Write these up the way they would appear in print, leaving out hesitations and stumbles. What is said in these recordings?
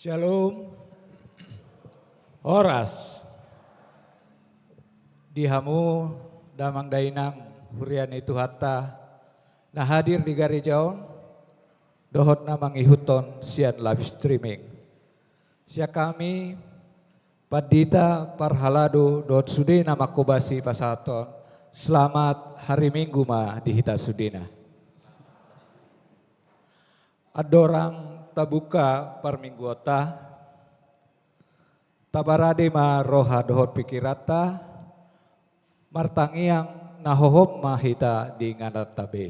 Shalom, oras, dihamu damang dainang hurian itu hatta, nah hadir di Garijaon, dohot namang ihuton sian live streaming. Sia kami, Padita Parhalado dot sudena makobasi pasaton, selamat hari Minggu ma di hita sudena. Adorang tabuka parmingguota, tabarade ma roha dohot pikirata, martangiang nahohom mahita di ngadat tabe.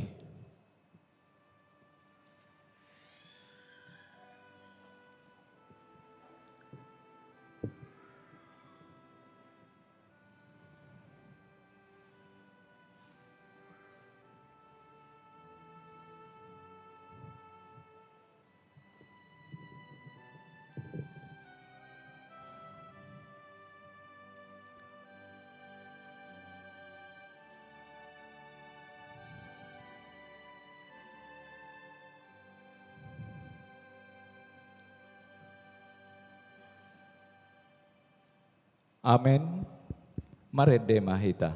Amin. Marede mahita.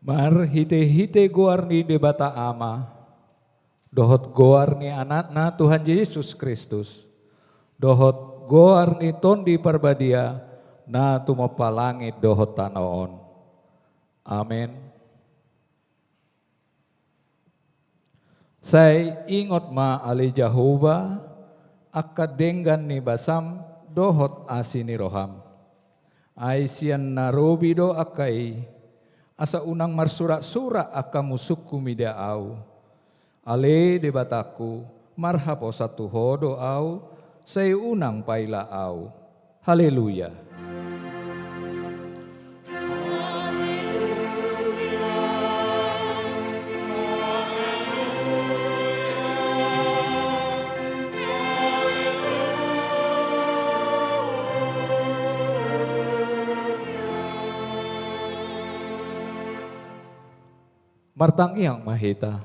Mar hite-hite goar ni debata ama, dohot goar ni anakna Tuhan Yesus Kristus, dohot goar ni tondi parbadia, na tumapa langit dohot tanaon. Amin. Saya ingot ma ali Jehovah, akka denggan ni basam dohot asini roham. Ai sian narobi do akai asa unang marsura-sura akka musukku mida au. Ale debataku marhapo satu hodo au say unang paila au. Haleluya. Martang yang mahita.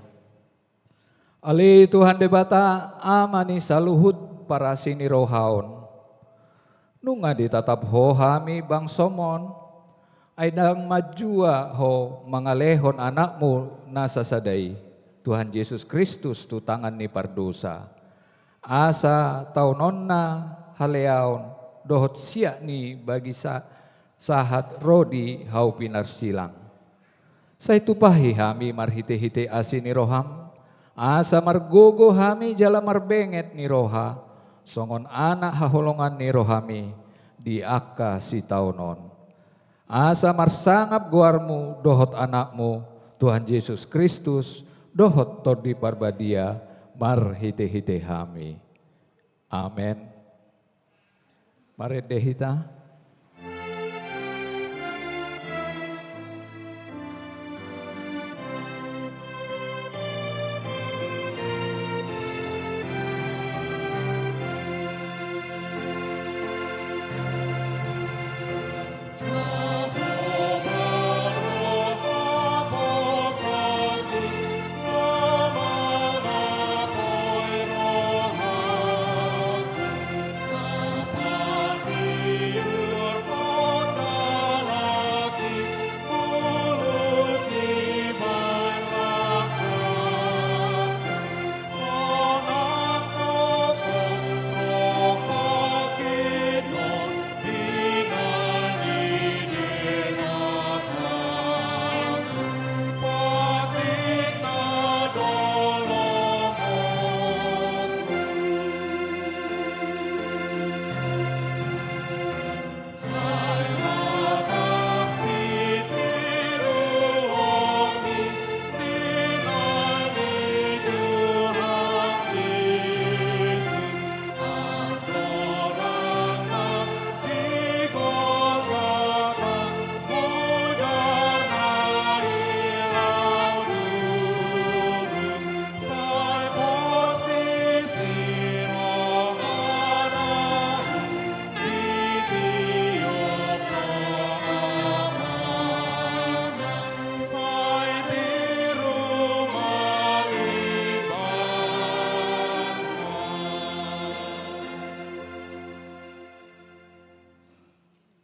Ali Tuhan debata amani saluhut para sini rohaon. Nunga ditatap ho hami bang somon. Aidang majua ho mangalehon anakmu nasa sadai. Tuhan Yesus Kristus tu tangan ni pardosa. Asa taunonna haleaon dohot siak ni bagi sahat rodi hau pinar silang. Saya tupahi hami marhite-hite asini roham. Asa margogo hami jala marbenget ni roha. Songon anak haholongan ni rohami di akka si taunon. Asa marsangap guarmu dohot anakmu Tuhan Yesus Kristus dohot tordi parbadia marhite-hite hami. Amen. Mari dehita.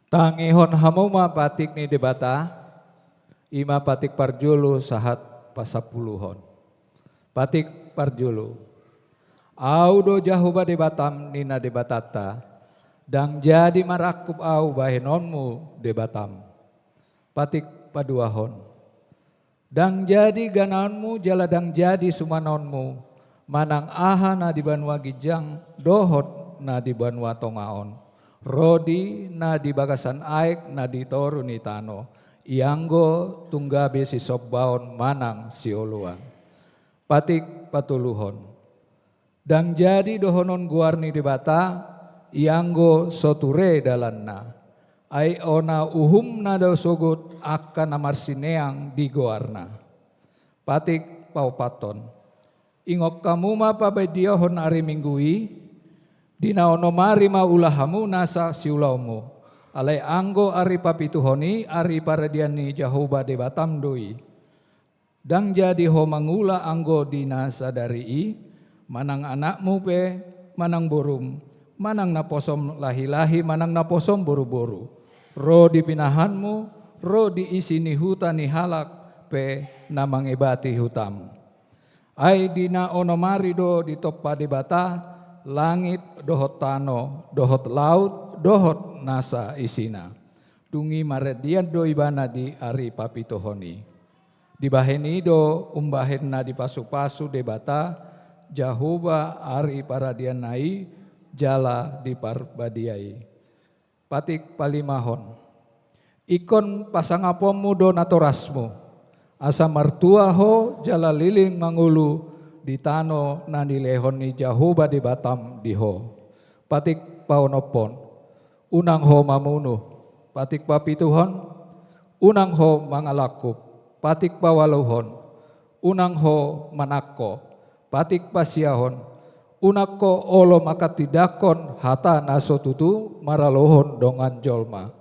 Tangihon hamuma patik ni debata, ima patik parjulu sahat pasapuluhon. Patik parjulu. Au do jahuba debatam nina debatata, dang jadi marakub au bahenonmu debatam. Patik paduahon. Dang jadi gananmu jala dang jadi sumanonmu, manang aha na di banua gijang, dohot na di banua tongaon. Rodi na di bagasan aik na di toru ni tano, ianggo tunggabe si sobbaon manang si oluan. Patik patuluhon. Dang jadi dohonon guarni debata, ianggo soture dalanna. Ai ona uhum na daw sugut akan namarsineang di goarna. Patik paupaton. Ingok kamu ma pabadiohon ari minggui, dina ono mari ma ulahamu nasa siulaumu. Alai anggo ari papituhoni ari paradiani Jahoba debatam doi. Dang jadi ho mangula anggo dina sadari manang anakmu pe manang borum, manang naposom lahi-lahi, manang naposom boru-boru. Ro dipinahanmu, ro diisini huta ni halak pe namang ebati hutam. Ai dina ono mari do ditoppa debata, langit dohot tano, dohot laut, dohot nasa isina. Tungi maredian do ibana di ari papitohoni. Dibaheni do umbahen na di pasu-pasu debata, Jahoba ari paradian nai, jala diparbadiai. Patik palimahon. Ikon pasangapomu donatorasmu, asa martua ho jala liling mangulu di tano nanilehon ni Jahoba di Batam diho. Patik paonopon, unang ho mamunu, patik papituhon, unang ho mangalakup, patik pawaluhon, unang ho manakko, patik pasiahon, unakko olo makatidakon hata naso tutu maralohon dongan jolma.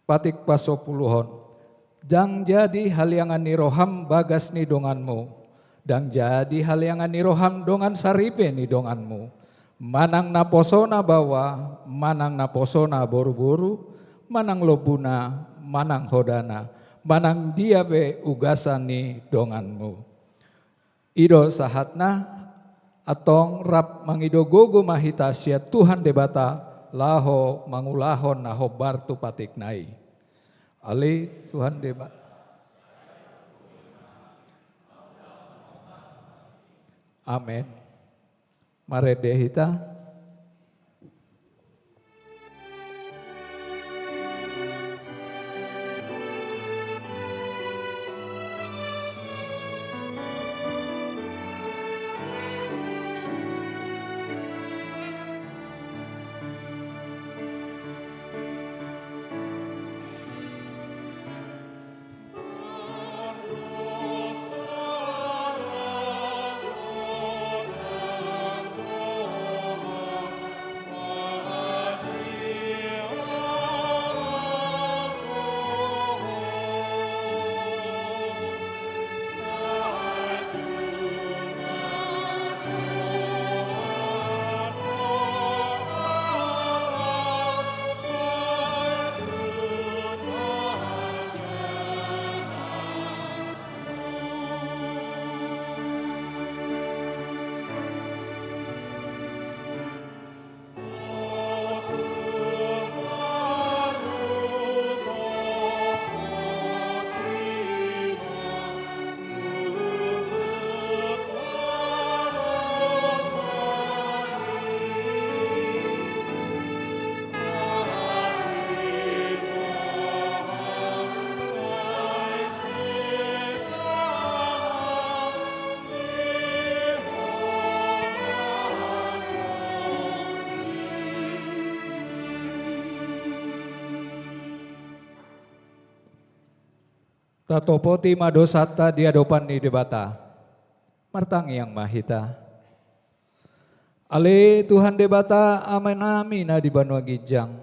Patik pasopuluhon, jang jadi haliangan ni roham bagas ni donganmu, dan jadi haliangan ni roham dongan saripe ni donganmu. Manang naposona bawa, manang naposona boru-boru, manang lobuna, manang hodana, manang diabe ugasan ni donganmu. Ido sahatna atong rap mangido gogo mahita sia Tuhan debata laho mangulahon naho bartu patik nai. Ali Tuhan debata. Amin. Mare dehita. Tatopoti madosata di hadapan ni debata. Martangi yang mahita. Ale Tuhan debata amanami na di Banua Gijang.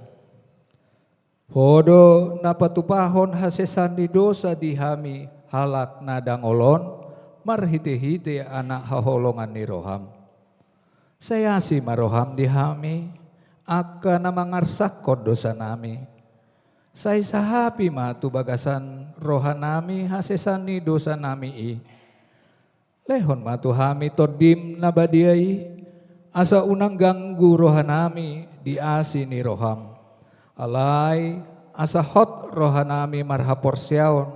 Hodo napatupahon hasesan di dosa dihami halak nadang olon marhite-hite anak haholongan ni roham. Saya si maroham dihami akan namangarsakot dosa nami. Say sahapi matu bagasan rohanami hasesan ni dosa nami i. Lehon matu hami todim nabadiai asa unang ganggu rohanami di asi ni roham. Alai asa hot rohanami marhaporsiaon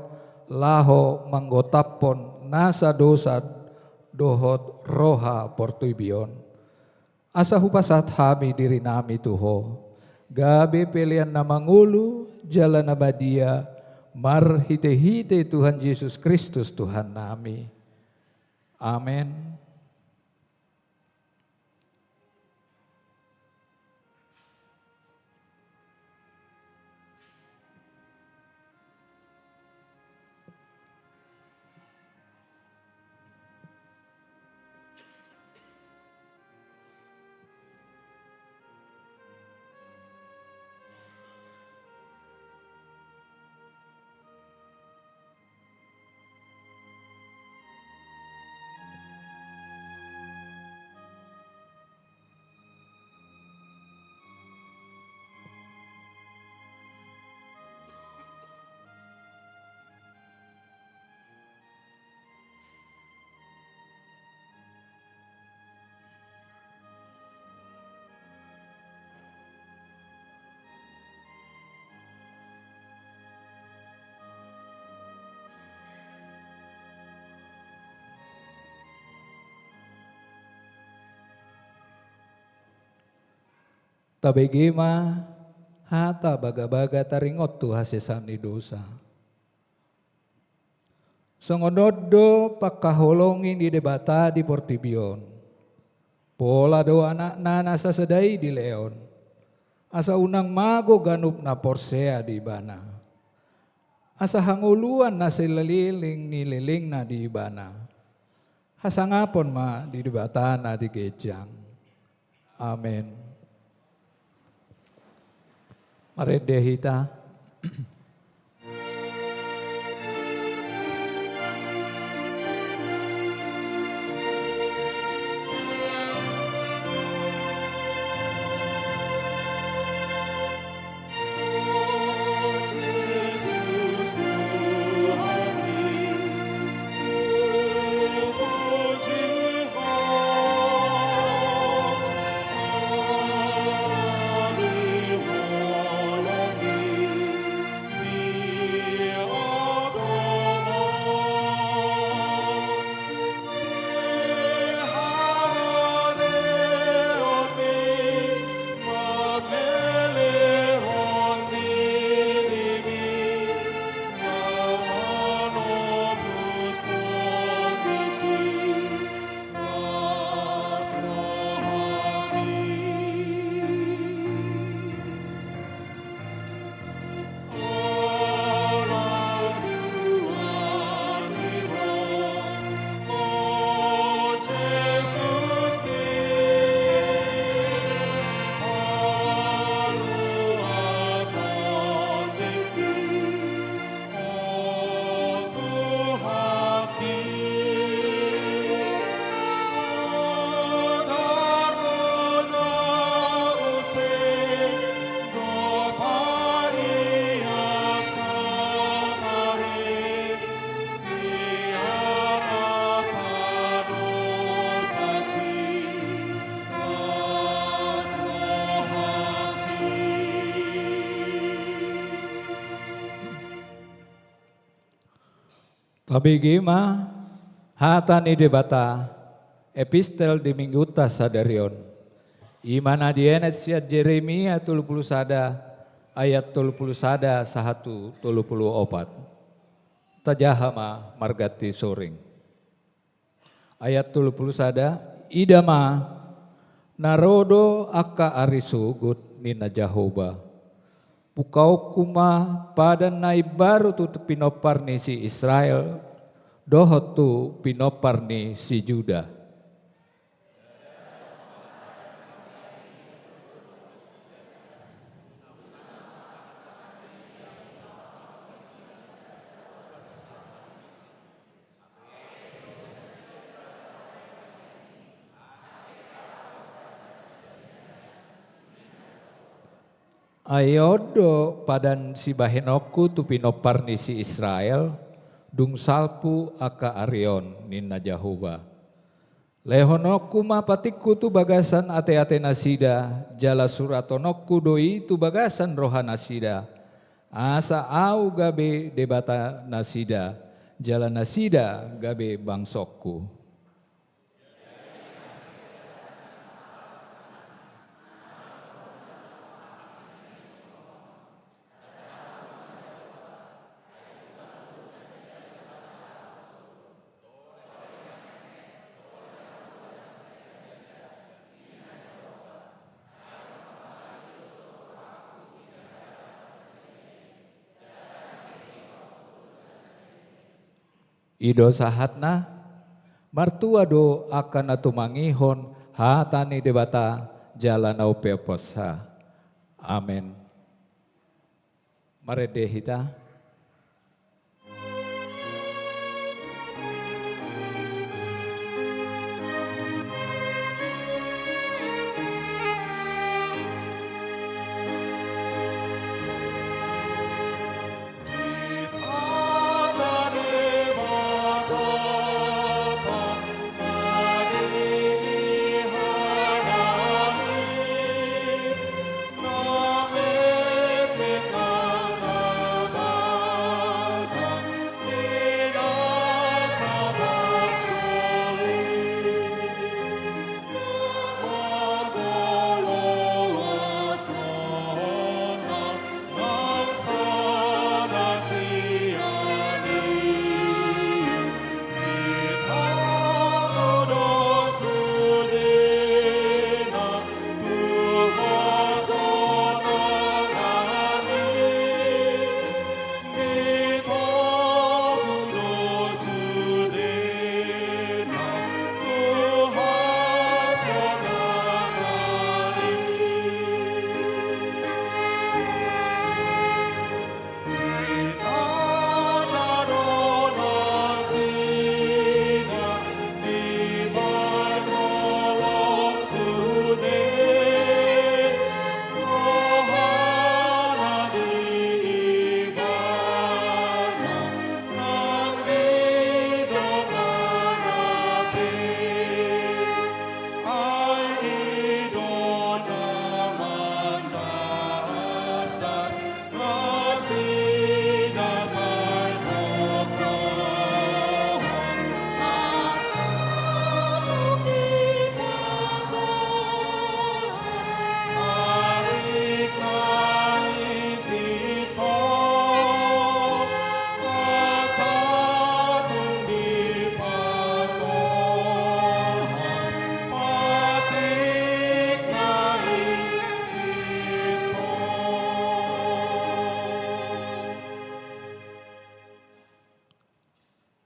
laho manggotapon nasa dosa dohot roha portuibion. Asa hupasat hami diri nami tuho. Gabe pelian na mangulu jalan abadia marhite-hite Tuhan Yesus Kristus Tuhan nami. Amin. Tabegema hata baga-baga taringot tu hasesani dosa. Songododo pakaholongin di debata di Portibion. Pola do anak nana sasedai di Leon. Asa unang mago ganup na porsea di Ibana. Asa hanguluan na silaliling nililing na di Ibana. Hasangapon ma di debata na di Gejang. Amen. Maredehita. Tabigima hatani debata epistel di mingguta sadarion. Imana dienet siat Jeremia 30 sada ayat 30 sada 1 34. Tajahama margati soring. Ayat 30 sada idama narodo aka arisugut nina Jahoba. Pukau kuma pada nai baru tu pinoparni si Israel, dohot tu pinoparni si Juda. Ayodo padan si bahenoku tu pinoparni si Israel, dung salpu aka Arion nina Jahoba. Lehonoku mapatiku tu bagasan ate-ate nasida, jala suratonokku doi tu bagasan roha nasida. Asa au gabe debata nasida, jala nasida gabe bangsokku. Ido sahatna martua do akan atu mangihon hatani debata jalan au peposa. Amin. Maredehita.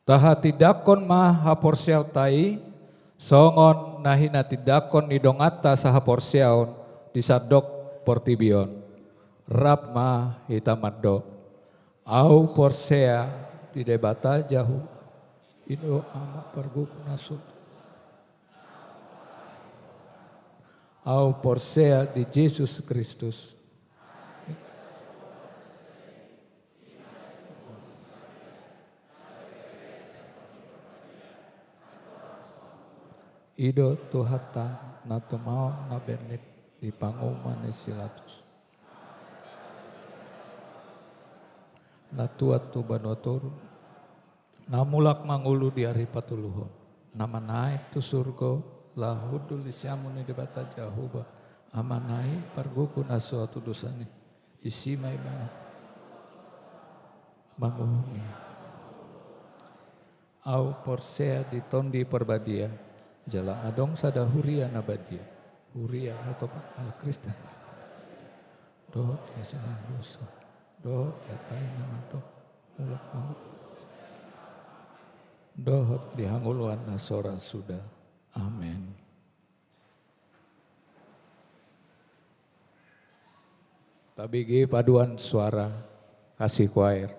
Taha tidakon ma haporsiaw tai, songon nahina tidakon nidongata sa haporsiaw disadok portibion. Rap ma hitamado, au porsea di debata jahu, ido ama perguk nasut. Au porsea di Yesus Kristus. Ido tuhata na tumao na benit di panguman ni silatus. Na tuat tu banotor, na mulak mangulu di hari patuluhon. Nama naik tu surgo, lahudul isyamu ni debata jahuba. Amanai parguku na suatu dosani. Isimai mana mangumi. Au porsea di tondi perbadia. Jala adong sada huria nabadia. Huria atau al Kristen. Doh ya sana dosa. Doh ya tai nama doh. Mulak mangulu. Doh dihanguluan nasora sudah. Amin. Tabigi paduan suara kasih choir.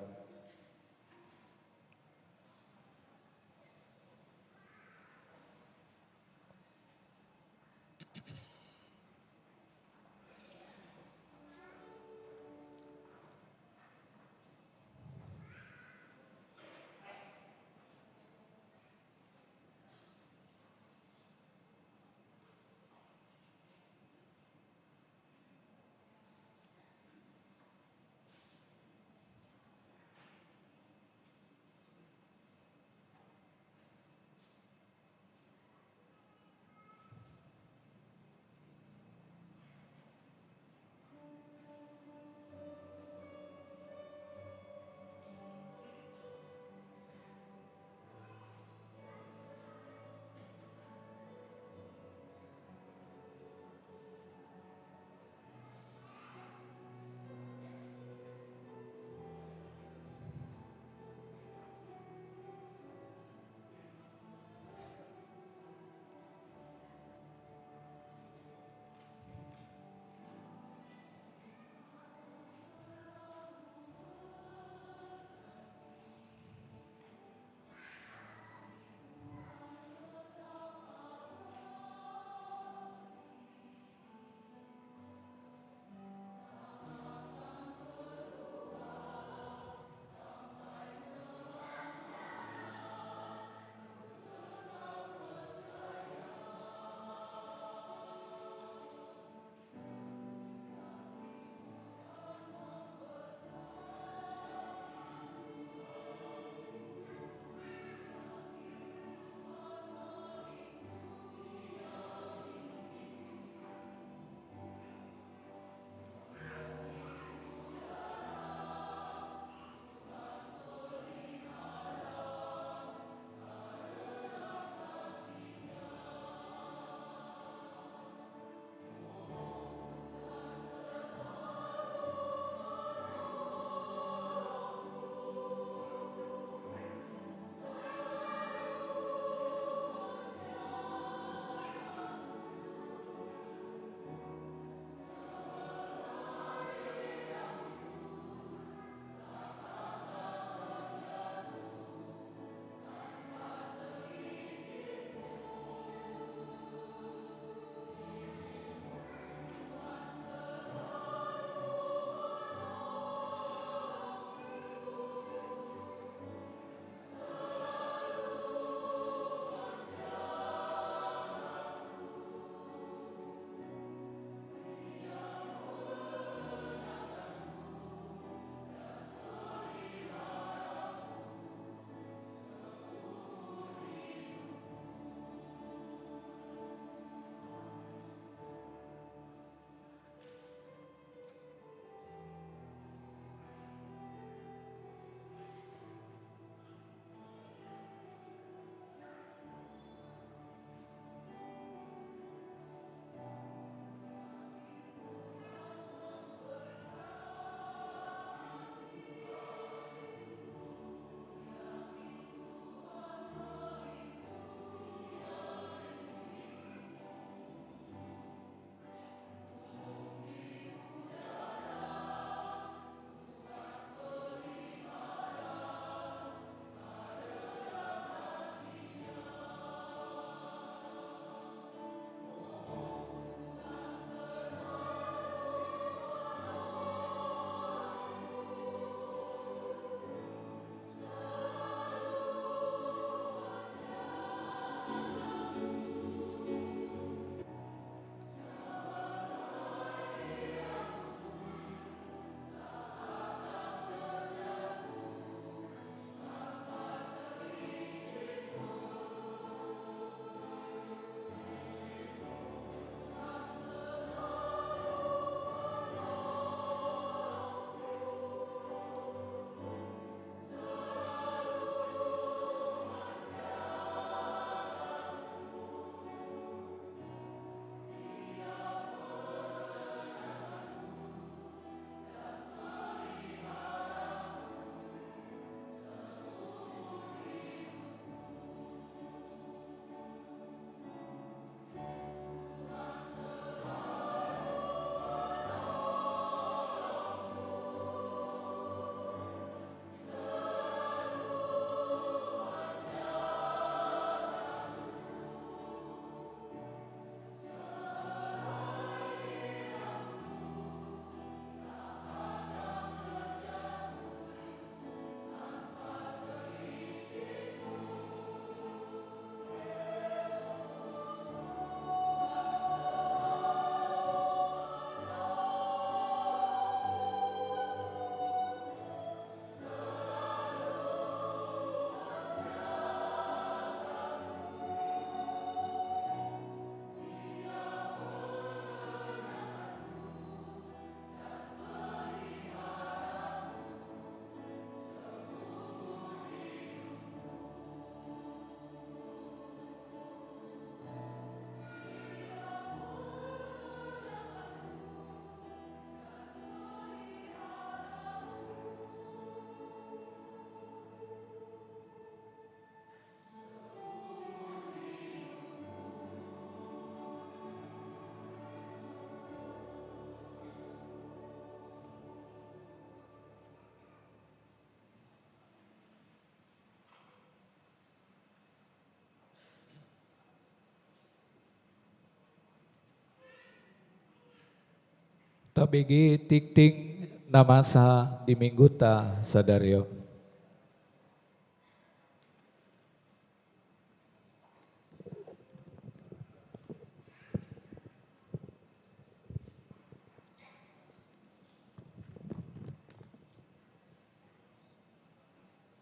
Tabigi tikting namasa di mingguta sadario.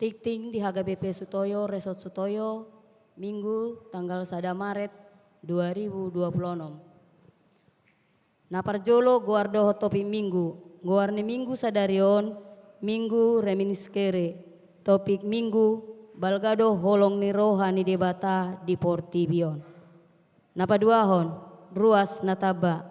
Tikting di HGBP Sutoyo, Resort Sutoyo, Minggu tanggal 1 Maret 2026. Naparjolo guardo topi Minggu, guarni Minggu sadarion, Minggu reminiscere, topik Minggu, balgado holong ni rohani debata di Portibion. Napaduahon, ruas nataba,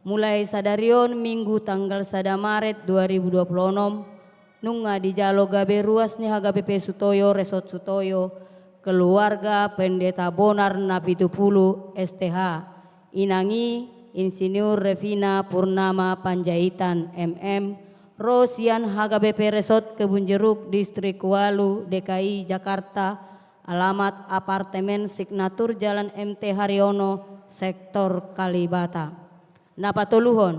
mulai sadarion Minggu tanggal 1 Maret 2026, nunga di jalo gabe ruas ni HGBP Sutoyo, Resort Sutoyo, keluarga pendeta Bonar Napitupulu STH, inangi Insinyur Revina Purnama Panjaitan MM, Rosian HGBP Resort Kebun Jeruk, Distrik Walu, DKI Jakarta, alamat apartemen Signatur Jalan MT Haryono, Sektor Kalibata. Napatuluhon,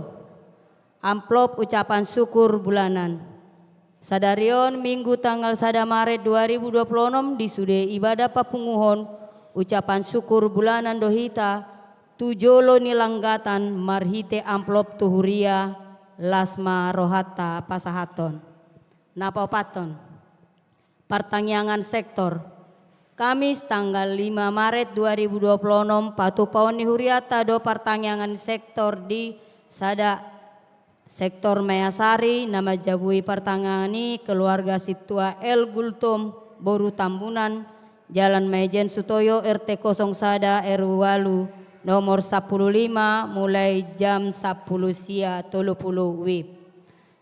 amplop ucapan syukur bulanan. Sadarion Minggu tanggal 1 Maret 2026 di Sude Ibadah Papunguhon, ucapan syukur bulanan dohita, tujolo nilanggatan marhite amplop tuhuria lasma rohata pasahaton. Napapaton, pertanyaan sektor, Kamis tanggal 5 Maret 2026 patupaon ni huriata do pertanyaan sektor di Sada Sektor Mayasari, nama jabui pertangani keluarga Situa El Gultom, Boru Tambunan, Jalan Majen Sutoyo, RT 01 RW Walu, nomor 15, mulai jam 10 sia 30 WIB.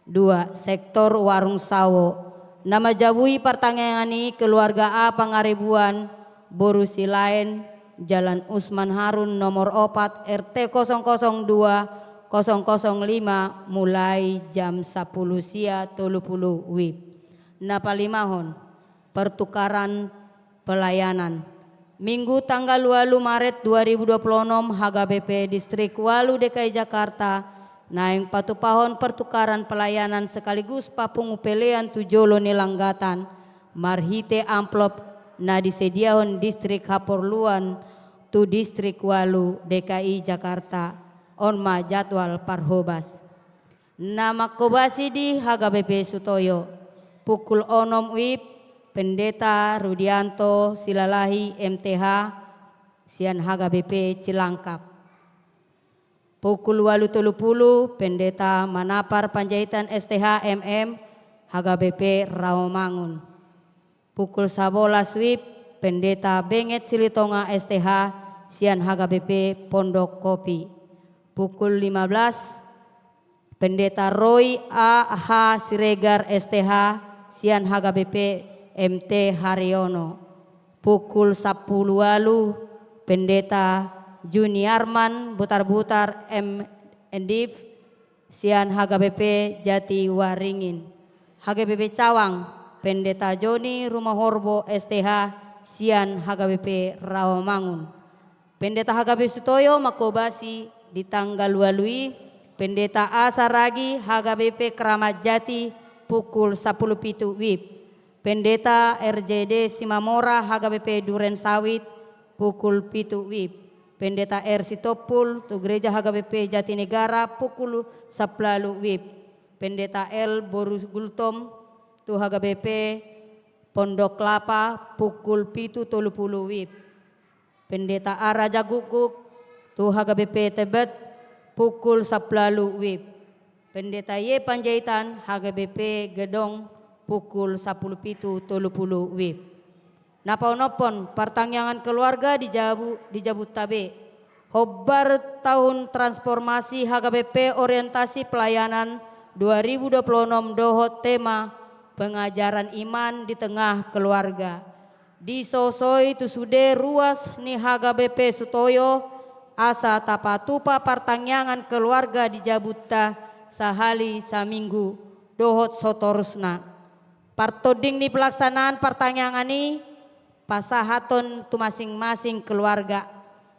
2. Sektor Warung Sawo, nama jabui pertangani keluarga A Pangaribuan, Boru Silain, Jalan Usman Harun, nomor 4, RT 002, 005 mulai jam 10 sia 30 WIB. Napalimahon, pertukaran pelayanan. Minggu tanggal 2 Maret 2026 HGBP Distrik Walu DKI Jakarta naing patupahon pertukaran pelayanan sekaligus papungu pelean tujolo nilanggatan marhite amplop na disediahon Distrik Haporluan tu Distrik Walu DKI Jakarta onma jadwal parhobas. Nama kobasi di HGBP Sutoyo, pukul 6 WIB, Pendeta Rudianto Silalahi MTH, Sian HGBP Cilangkap. Pukul 8.30, Pendeta Manapar Panjaitan STH MM, HGBP Rawamangun. Pukul 11 WIB, Pendeta Benget Silitonga STH, Sian HGBP Pondok Kopi. Pukul 15, Pendeta Roy A.H. Siregar STH, Sian HGBP MT Haryono. Pukul 10 walu, Pendeta Juniarman Butar-Butar MNDIF, Sian HGBP Jati Waringin. HGBP Cawang, Pendeta Joni Rumah Horbo STH, Sian HGBP Rawamangun. Pendeta HGBP Sutoyo Makobasi di tanggal walui, Pendeta A Saragi HGBP Keramat Jati pukul 10.00 WIB. Pendeta RJD Simamora HGBP Duren Sawit pukul 7 WIB. Pendeta R Sitopul tu Gereja HGBP Jatinegara pukul 10 WIB. Pendeta L Boru Gultom tu HGBP Pondok Kelapa pukul 7.30 WIB. Pendeta A Raja Guguk tu HGBP Tebet pukul 10 WIB. Pendeta Y Panjaitan HGBP Gedong pukul 10.30 WIB. Napon-napon pertanyaan keluarga di Jabutabe. Hobbar tahun transformasi HGBP orientasi pelayanan 2026 dohot tema pengajaran iman di tengah keluarga. Di sosoi tu sude ruas ni HGBP Sutoyo asa tapatupa pertanyaan keluarga di Jabuta sahali saminggu dohot sotorusna. Partoding ni pelaksanaan pertanyaan ini pasahaton tu masing-masing keluarga.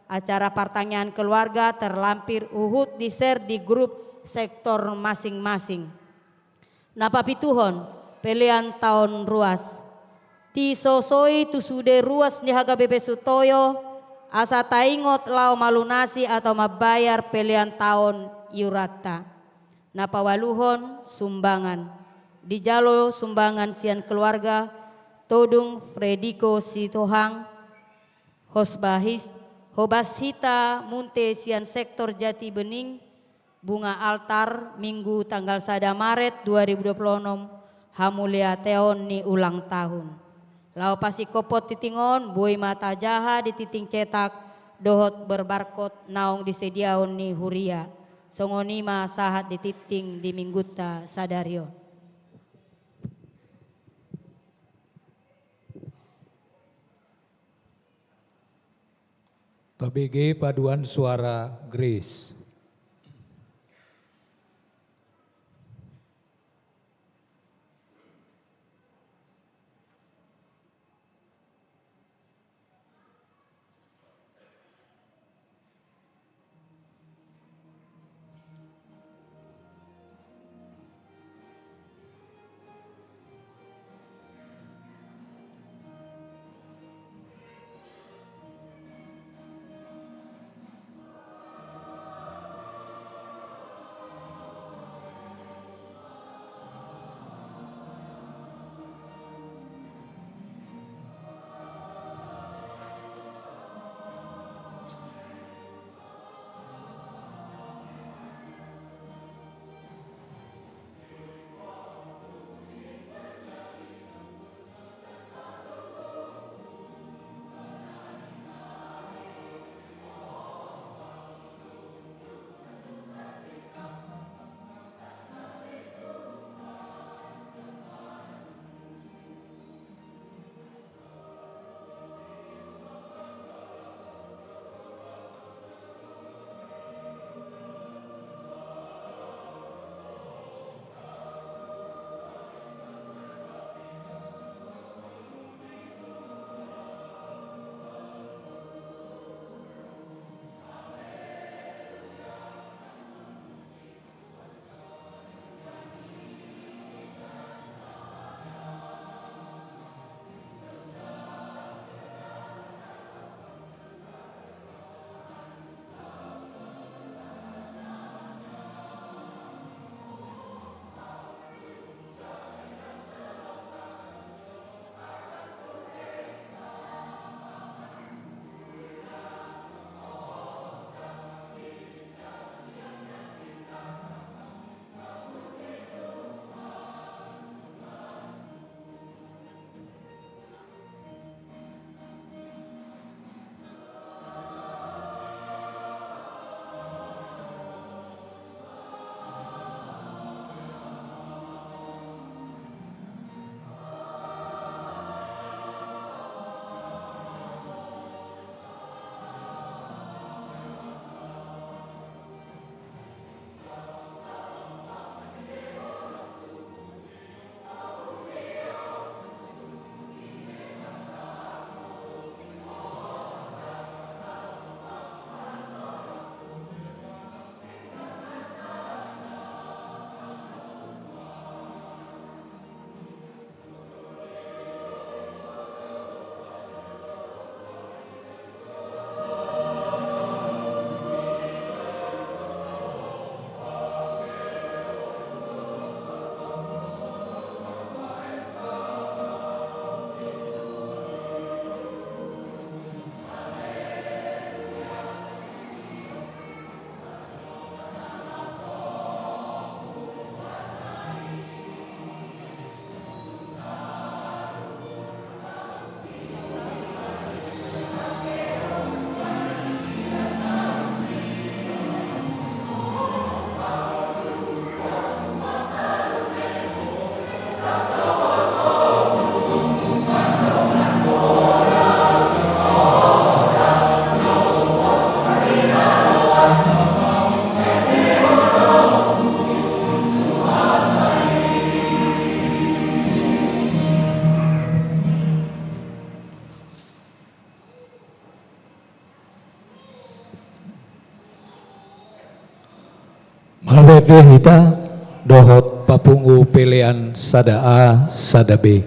Acara pertanyaan keluarga terlampir uhud di share di grup sektor masing-masing. Napa pituhon pelian tahun ruas. Ti sosoi tu sude ruas ni HKBP Sutoyo asa taingot lau malunasi atau mabayar pelian tahun iurata. Napa waluhon sumbangan. Dijalo sumbangan sian keluarga Todung Frediko Sitohang Hobashita Munte sian sektor Jati Bening bunga altar Minggu tanggal 1 Maret 2026 hamulia teon ni ulang tahun. Lau pasi kopot titingon bui mata jaha di titing cetak dohot berbarkot naung disediaon ni huria. Songonima sahat di titing di mingguta sadario. KBG Paduan Suara Grace. Malede hita dohot papungu pelean sada A sada B.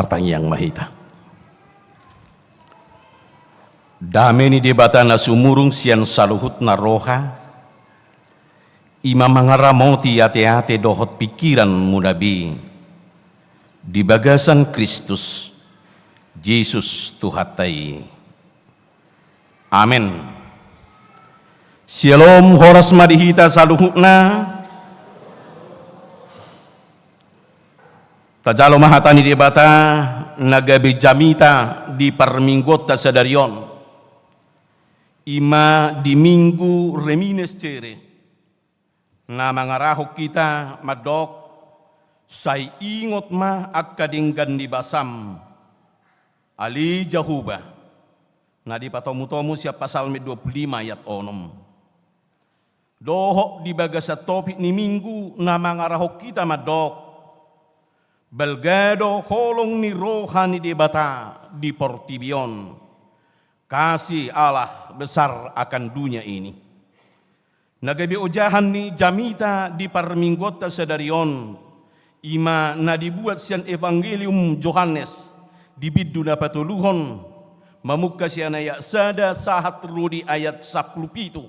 Bapa yang Mahita. Dameni debatana sumurung sian saluhut na roha, ima mangaramoti ate-ate dohot pikiran munabi, di bagasan Kristus, Yesus Tuhatai. Amin. Shalom horas madihita saluhutna, tajalo mahatani debata nagabe jamita di parminggota sadarion. Ima di minggu remines cere na mangarahok kita madok say ingot ma akadinggan di basam ali jahuba na di patomu-tomu siya pasal 25 ayat 6 dohok di bagasa topik ni minggu na mangarahok kita madok belgado holong ni rohani di bata di portibion. Kasih Allah besar akan dunia ini. Nagabi ujahan ni jamita di parminggota sedarion. Ima na dibuat sian evangelium Johannes. Di bidu na patuluhon. Mamuka sian ayat sada sahat rudi ayat 10 pitu.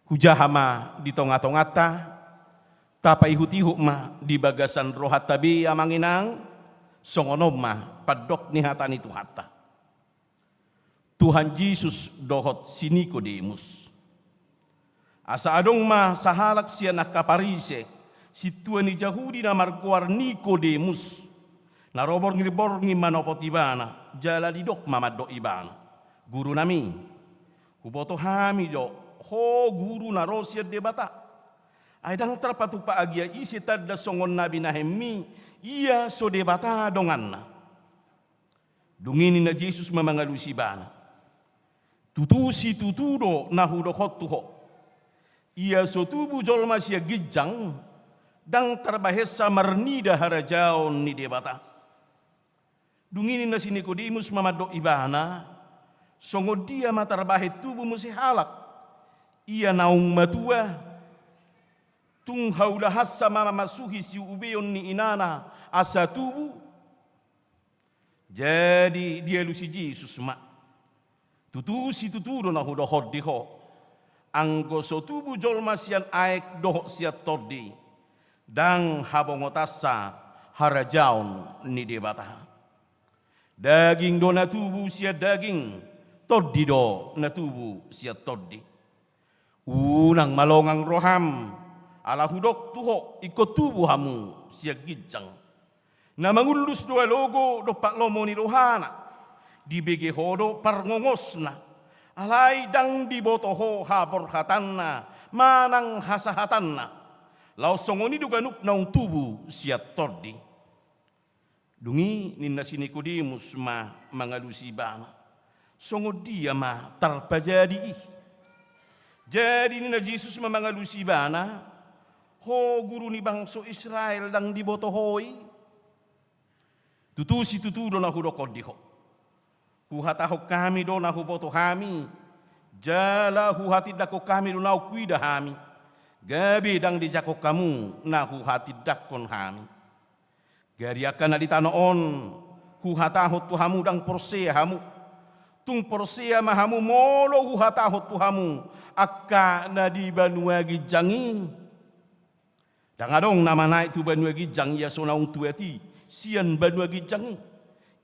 Hujahama di tonga-tongata. Tapai hutihuk ma di bagasan rohat tabi amanginang. Songonom ma padok ni hatani tu hatta. Tuhan Yesus dohot si Nikodemus. Asa adong ma sahalak siya nakaparise, si Tuhan ni Yahudi na markuar Nikodemus, na robor ngibor manopot ibana, jala didok mamad do ibana. Guru nami, kuboto hami do, ho guru na rosya debata. Ay dang terpatu pa agya isi tadda songon nabi na hemi, iya so debata dongan na. Dungini na Jesus mamangalusi bana. Tutusi tutudo na hudokot tuho. Ia sotubu jolma siya gijang dang terbahesa marnida harajaon ni debata. Dungini na si Nikodemus mamado ibana, songo dia matarbahit tubuh musi halak. Ia naung matua, tung haulahasa mamamasuhi si ubeyon ni inana asa tubuh. Jadi dia lusi Yesus mak. Tutusi tuturo na hudohod diho. Anggo so tubu jolma sian aek dohok siat tordi. Dang habongotasa harajaon ni debata. Daging do na tubu siat daging. Tordi do na tubu siat tordi. Unang malongang roham. Ala hudok tuho ikut tubu hamu siat gijang. Na mangulus doa logo do paklomo ni rohana. Di bege hodo parngongosna alai dang di botoho habor hatanna manang hasahatanna lau songoni duganup naung tubu siat tordi dungi ninna si Nikodemus ma mangalusi bana songo dia ma tarpajadi jadi ninna Jesus ma mangalusi bana ho guru ni bangso Israel dang di botohoi tutusi tutudo na hudokod diho. Huhatahok kami do na huboto kami. Jala huhatid dako kami do na ukuida kami. Gabi dang dijako kamu na huhatid dakon kami. Gariakan na ditanoon. Huhatahot tuhamu dang porsea hamu. Tung porsea mahamu molo huhatahot tuhamu. Akka na di banuagi jangi. Dang adong nama naik tu banuagi jangi ya sonaung tueti. Sian banuagi jangi.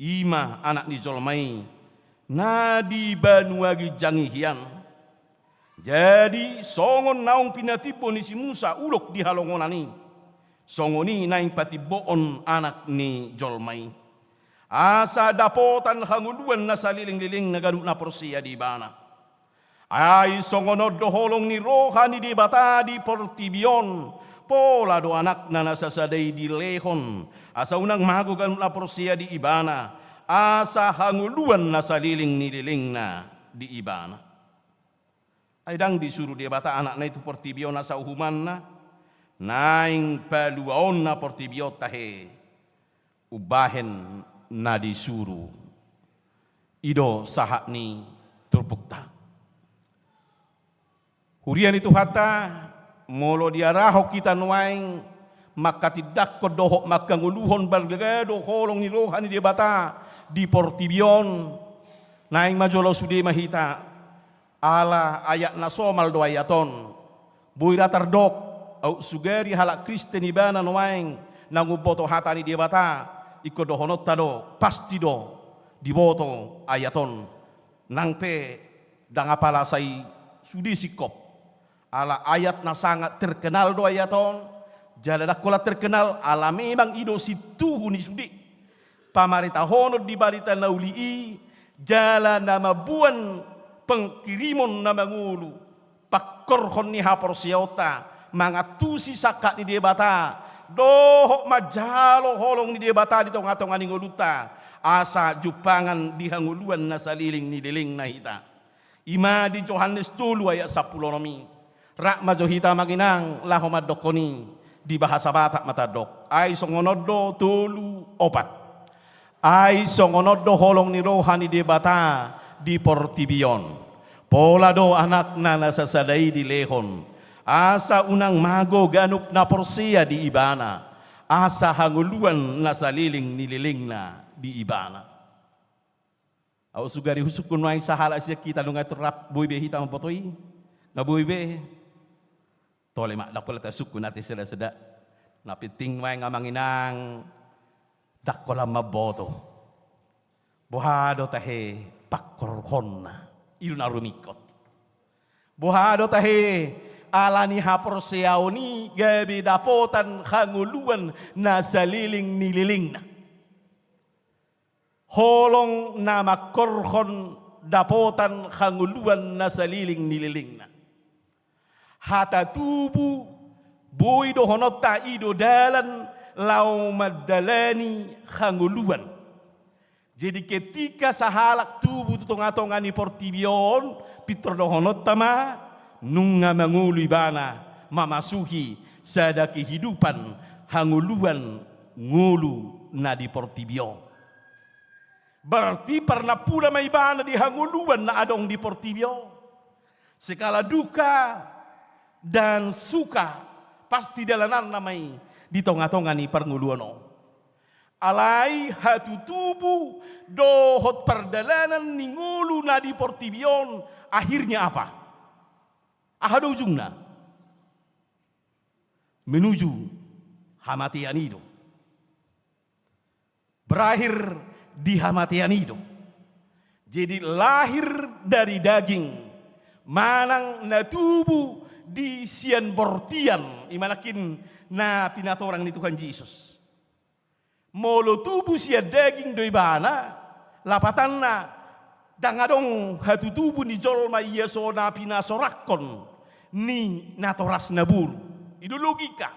Ima anak ni Zolmai. Nadi banuagi jangihian. Jadi songon naung pinatibo ni si Musa ulok di halongonani. Songoni naing patiboon anak ni Jolmai. Asa dapotan hanguluan na saliling-liling na ganun na porsiya di bana. Ay songonod do holong ni rohani di bata di portibion. Pola do anak na nasasaday di lehon. Asa unang mago ganun na porsiya di ibana. Asa hanguluan na saliling-liling na di ibana. Ay dang disuruh dia bata anak na itu portibion na sa uhuman na. Naing paluaon na portibion tahe. Ubahen na disuruh. Ido sahak ni turpukta. Hurian itu hata. Molo dia rahok kita nuaing. maka tidak kodohok maka nguluhon balgado holong ni rohani di bata di portibion naing majolo sudi mahita ala ayat nasomal do ayaton buira tardok au sugeri halak Kristen ibana noaing nanguboto hatani di bata ikodohonot tado pasti do diboto ayaton nangpe dangapala sai sudi sikop ala ayat na sangat terkenal do ayaton jala dakola terkenal ala memang ido situ huni sudi pamarita honor di barita naulii jala nama buan pengkirimon nama ngulu pakkorhon ni hapor siota mangatusi sakat ni debata dohok majalo holong ni debata di tonga-tonga ni ngoluta asa jupangan dihanguluan na saliling ni deling na hita ima di Johannes 2 ayat 10 nomi rak majohita maginang lahomad dokoni di bahasa Batak matadok ay songonodo tulu opat ay songonodo holong ni rohani di bata di portibion pola do anak na nasasadai di lehon asa unang mago ganup na porsia di ibana asa hanguluan nasaliling nililing na di ibana au sugari husukun waing sahala siya kita nunga terap boybe hitam potoi ngaboybe tole mak dakola ta suku nati seda-seda napiting wae ngamanginang dakola maboto bohado tahe pakkorhonna iluna rumikot bohado tahe alani hapor seaoni gabi dapotan khanguluan nasaliling nililingna holong nama korhon dapotan khanguluan nasaliling nililingna hata tubu boido honota ido dalan lau madalani khanguluan jadi ketika sahalak tubu tutonga-tonga ni portibion pitrodo honota ma nunga mangulu ibana mamasuhi sada kehidupan hanguluan ngulu na di portibion berarti pernah pula maibana di hanguluan na adong di portibion sekala duka dan suka pasti dalanan namai di tonga-tonga ni pernguluano alai hatu tubu dohot perdalanan ni ngulu na di portibion akhirnya apa ahado ujungna menuju hamatian itu berakhir di hamatian itu jadi lahir dari daging manang na tubuh di sian bortian imanakin na pinatorang ni Tuhan Yesus molo tubuh sia daging doi bana lapatan na dangadong hatu tubuh ni jolma iya so na pinasorakon ni natoras nabur itu logika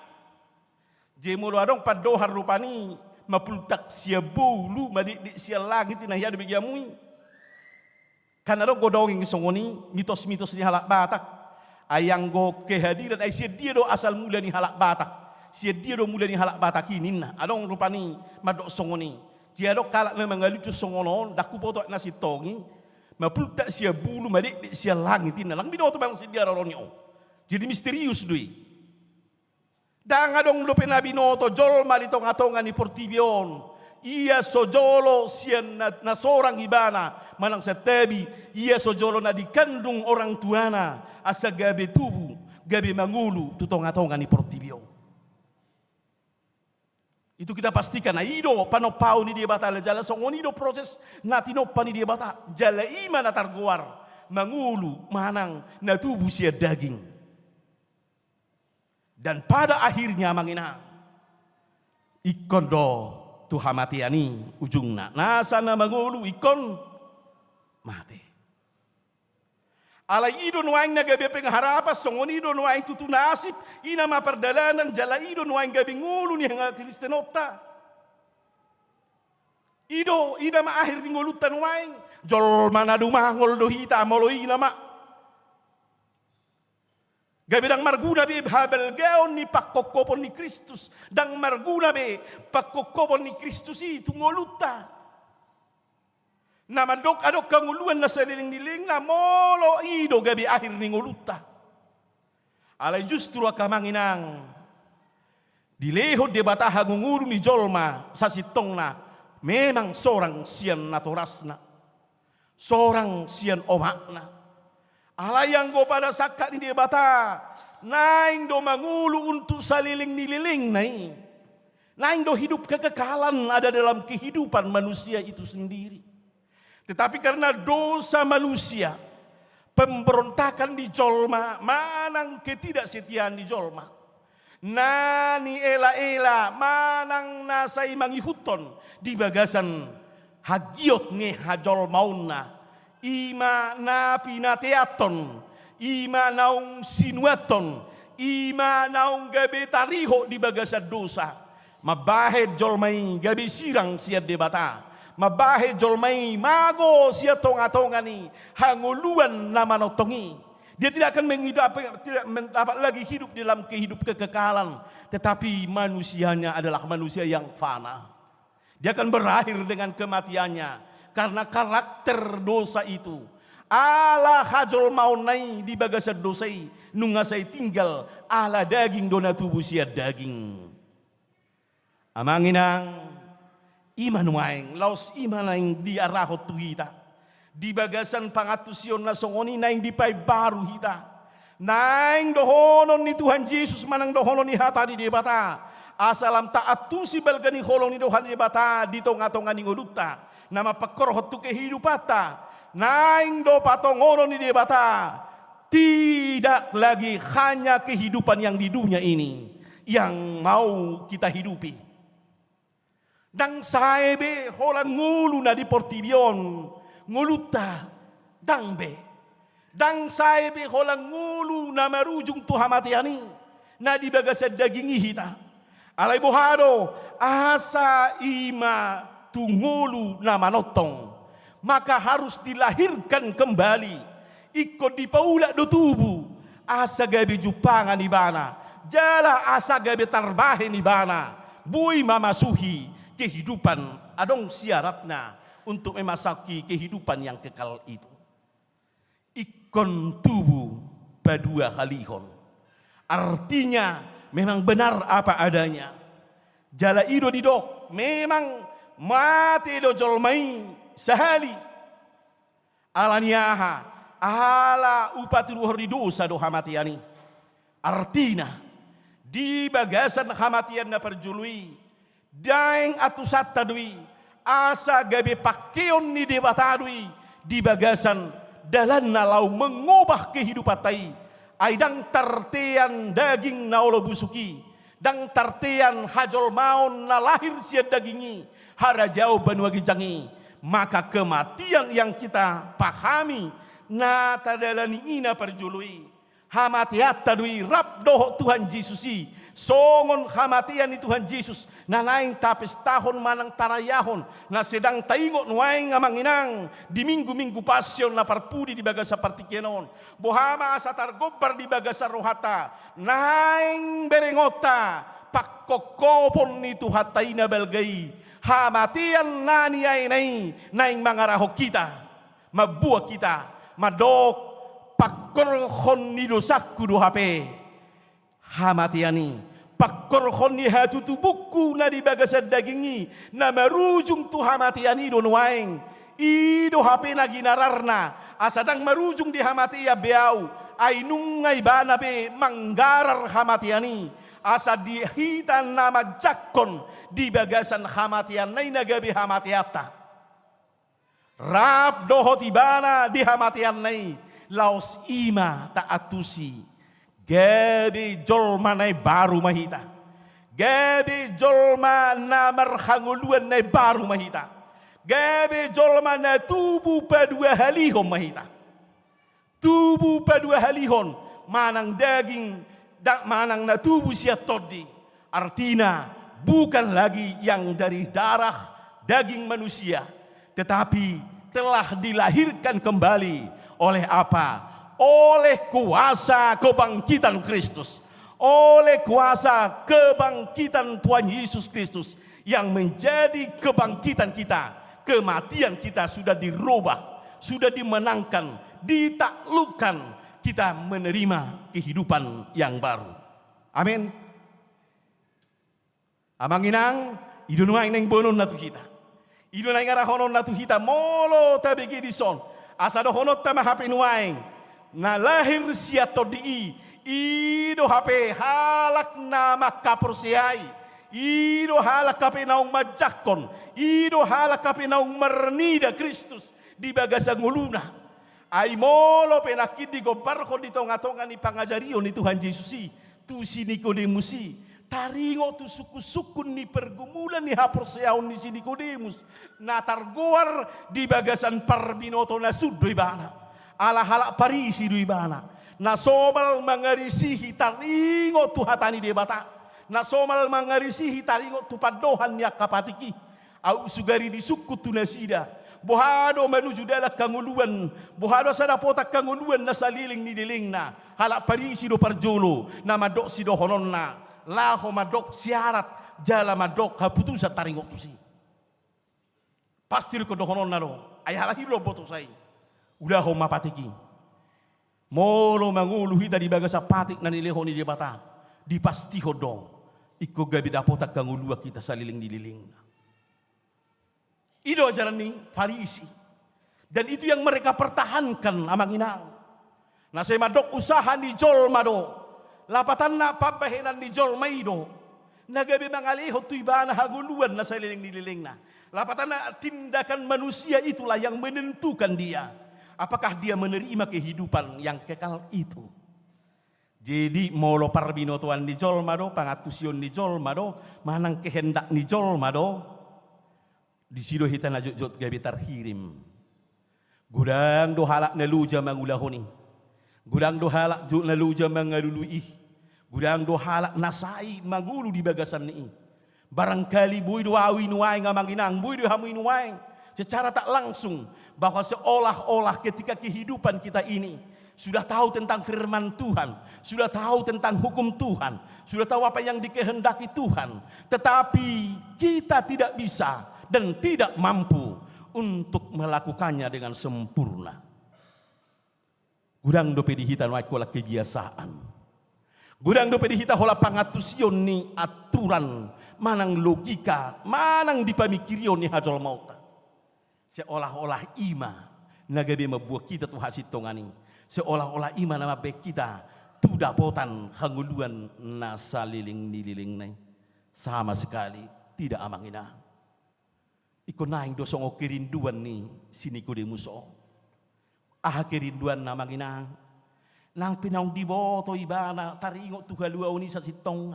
je molo adong padohar rupani mapultak sia bulu madik sia langit na hiya begiamui karena adong godonging songoni mitos-mitos ni halak Batak ayang go kehadiran ay sia dia do asal mula ni halak Batak sia dia do mula ni halak Batak ini nah adong rupani madok songoni dia do kalak na mangalucu songonon daku poto nasi tongi mapulta sia bulu madik sia langit ina lang binoto bang sia roronyo jadi misterius dui dang adong lope na binoto jol mali tonga-tonga ni portibion ia sojolo sian na sorang ibana manang setebi ia sojolo na dikandung orang tuana asa gabe tubu gabe mangulu tutonga-tonga ni portibio itu kita pastikan na ido panopau ni dia bata jala songon ido proses natinopa ni dia bata jala ima na targuar mangulu manang na tubu sia daging dan pada akhirnya manginang ikondo Tuhan matiani ujungna nasana mangulu ikon mati alai idon waing na gabi pengharapas songon idon waing tutu nasib ina ma perdalanan jala idon waing gabi ngulu ni hanga kristenota ido ida ma akhir ni ngulutan waing jol manadu mangol do hita molo ina ma gabi dang marguna be habel gaon ni pakkokopon ni Kristus dang marguna be pakkokopon ni Kristus itu ngoluta nama dok adok kanguluan na saliling-liling na molo ido gabi akhir ni ngoluta alay justru akamanginang Dilehot de bata hangunguru ni jolma sasitongna memang seorang sian natorasna, seorang sian omakna. Alayang go pada sakat ni de bata naing do mangulu untuk saliling nililing nai. Naing do hidup kekekalan ada dalam kehidupan manusia itu sendiri. Tetapi karena dosa manusia, pemberontakan di jolma, manang ketidaksetiaan di jolma. Nani ela-ela manang nasai mangihuton di bagasan hagiot nge hajol mauna. Ima napi nateaton, ima naung sinuaton, ima naung gabe tariho di bagasan dosa. Mabahe jolmai gabe sirang siat debata. Mabahe jolmai mago siat tonga-tongani hanguluan nama notongi. Dia tidak akan tidak mendapat lagi hidup dalam kehidupan kekekalan. Tetapi manusianya adalah manusia yang fana. Dia akan berakhir dengan kematiannya. Karena karakter dosa itu. Ala hajol maunai di bagasa dosai. Nungasai tinggal ala daging dona tubuh sia daging. Amanginang iman waeng. Laos iman yang diarahot tu kita. Di bagasan pangatusion na songoni naing dipay baru hita. Naing dohonon ni Tuhan Yesus manang dohonon ni hata di debata. Asalam taatu si balgani holong ni dohan di debata di tonga-tonga ni ngoduta. Nama pekorhot tu kehidupata. Naing do patongonon ni debata. Tidak lagi hanya kehidupan yang di dunia ini yang mau kita hidupi. Dang saebe holang ngulu na di portibion. Nguluta dangbe dang saebe holang ngulu na marujung tu hamatiani na di bagasa dagingi hita alay bohado asa ima tu ngulu na manotong maka harus dilahirkan kembali ikut dipaula do tubuh asa gabi jupangan ni bana jala asa gabi tarbahe ni bana bui mamasuhi kehidupan adong syaratna untuk memasuki kehidupan yang kekal itu. Ikon tubuh badua halihon. Artinya memang benar apa adanya. Jala ido didok memang mati do jolmai sahali. Alaniaha ala upati ruhur di dosa do hamatiani. Artinya di bagasan hamatian na perjului daeng atusat tadui asa gabe pakeon ni debatadui di bagasan dalan nalau mengubah kehidupan tai aidang tartean daging naolo busuki dang tartean hajol maun na lahir sia dagingi harajau banuagi jangi maka kematian yang kita pahami na tadalani ina perjului hamatiat tadui rab doh Tuhan Yesusi songon hamatian ni Tuhan Yesus na naing tapis tahun manang tarayahon na sedang taingot nuaing amanginang di minggu-minggu pasyon na parpudi di bagasa partikenon bohama asa targobar di bagasa rohata naing berengota pakkokopon ni Tuhatai na belgai hamatian nani ay naing mangarahok kita mabuah kita madok pakkorhon ni dosaku do hape hamatiani pakkorhon ni hatu tubuku na di bagasa dagingi na marujung tu hamatiani do nuaing ido hape na ginararna asadang marujung di hamatia beau ay nungay bana pe manggarar hamatiani asa dihitan na magjakkon di bagasan hamatian na inagabi hamatiata rap dohot ibana di hamatian nai laos ima taatusi gabi jolma nai baru mahita gabi jolma na marhanguluan nai baru mahita gabi jolma na tubuh padua halihon mahita tubuh padua halihon manang daging manang na tubuh sia todi artina bukan lagi yang dari darah daging manusia tetapi telah dilahirkan kembali oleh apa? Oleh kuasa kebangkitan Kristus. Oleh kuasa kebangkitan Tuhan Yesus Kristus yang menjadi kebangkitan kita. Kematian kita sudah dirubah, sudah dimenangkan, ditaklukkan. Kita menerima kehidupan yang baru. Amin. Amanginang, idunuaing neng bonon na tuhita. Idunay nga rahonon na tuhita, molo tabigi di son. Asa dohonot ta mahapinuaing. Na lahir siya to di ido hape halak na makapursiyay. Ido halak kape naong majakon. Ido halak kape naong mernida Kristus di bagasang uluna. Ay molo penakid di gobarko di tonga-tonga ni pangajarion ni Tuhan Yesusi. Tu si Nikodemusi. Taringo tu suku-sukun ni pergumulan ni haporseaon ni si Nikodemus. Na targoar di bagasan parbinoto na suddo ibana. Ala halak parisi do ibana. Na somal mangarisihi taringo tu hatani debata. Na somal mangarisihi taringo tu padohan ni akapatiki. Au sugari di suku tu nasida. Bohado menuju dalam kanguluan. Bohado sa dapotak kanguluan na saliling ni diling na. Halak parisi do parjolo. Na madok si do honon na. Laho madok syarat jala madok kaputusan taringok tusi. Pasti ko dohonon na do. Ay halahi lo boto say. Udah ho mapatiki. Molo manguluhi tadi bagasa patik na nileho ni debata. Di pasti ho dong. Iko gabi dapotak kangulua kita saliling dililing na. Itu ajaran nih Farisi. Dan itu yang mereka pertahankan amang inang. Nah saya madok usaha ni jol mado. Lapatan na pabahenan ni jol maido. Nagabi mangaliho tu ibana haguluan na saliling nililing na. Lapatan na tindakan manusia itulah yang menentukan dia. Apakah dia menerima kehidupan yang kekal itu. Jadi molo parbinotuan ni jol mado, pangatusion ni jol mado, manang kehendak ni jol mado. Di sido hitan najut gabi tarhirim. Gudang dohalak naluja mangulahoni. Gudang dohalak naluja mangalului. Gudang dohalak nasai magulu di bagasan ni. Barangkali bui doawi nuai ngamanginang, bui dohamu nuai. Secara tak langsung bahwa seolah-olah ketika kehidupan kita ini sudah tahu tentang firman Tuhan, sudah tahu tentang hukum Tuhan, sudah tahu apa yang dikehendaki Tuhan, tetapi kita tidak bisa dan tidak mampu untuk melakukannya dengan sempurna. Gudang dope dihitan waikola kebiasaan. Gudang dope dihita hola pangatusion ni aturan, manang logika, manang dipamikirion ni hajol mauta. Seolah-olah ima nagabe mabuah kita tu hasit tongani. Seolah-olah ima nama baik kita tu dapotan hanguluan nasa liling nai. Sama sekali tidak amangina. Iko naing dosong o kerinduan ni sini Nikodemus o. Ah kerinduan namangina. Nang pinang diboto ibana taringo tuhalua uni sa sitong.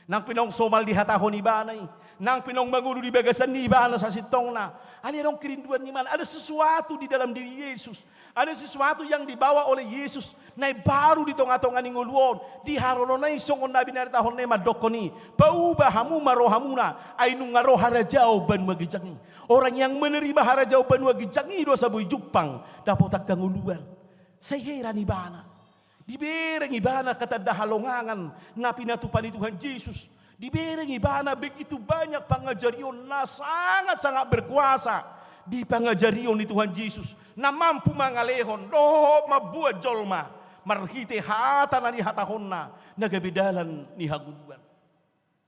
Nang pinang somal di hatahon ibana. Nang pinang magulu di bagasan ni ibana sa sitong na. Ano yung kerinduan ni man? Ada sesuatu di dalam diri Yesus. Ada sesuatu yang dibawa oleh Yesus. Na baru di tonga-tonga ni nguluon. Di harono na isongon na binaritahon na madokoni. Pauba hamu marohamuna. Ay nung ngaro harajao ban magijangi. Orang yang menerima harajao ban magijangi do sa buhay jupang. Dapat kanguluan. Sa heran ibana. Dibereng ibana kata dahalongangan na pinatupan ni Tuhan Yesus. Dibereng ibana begitu banyak pangajarion na sangat-sangat berkuasa di pangajarion ni Tuhan Yesus na mampu mangalehon doh mabuat jolma marhite hata na ni hatahon na nagabidalan ni haguluan.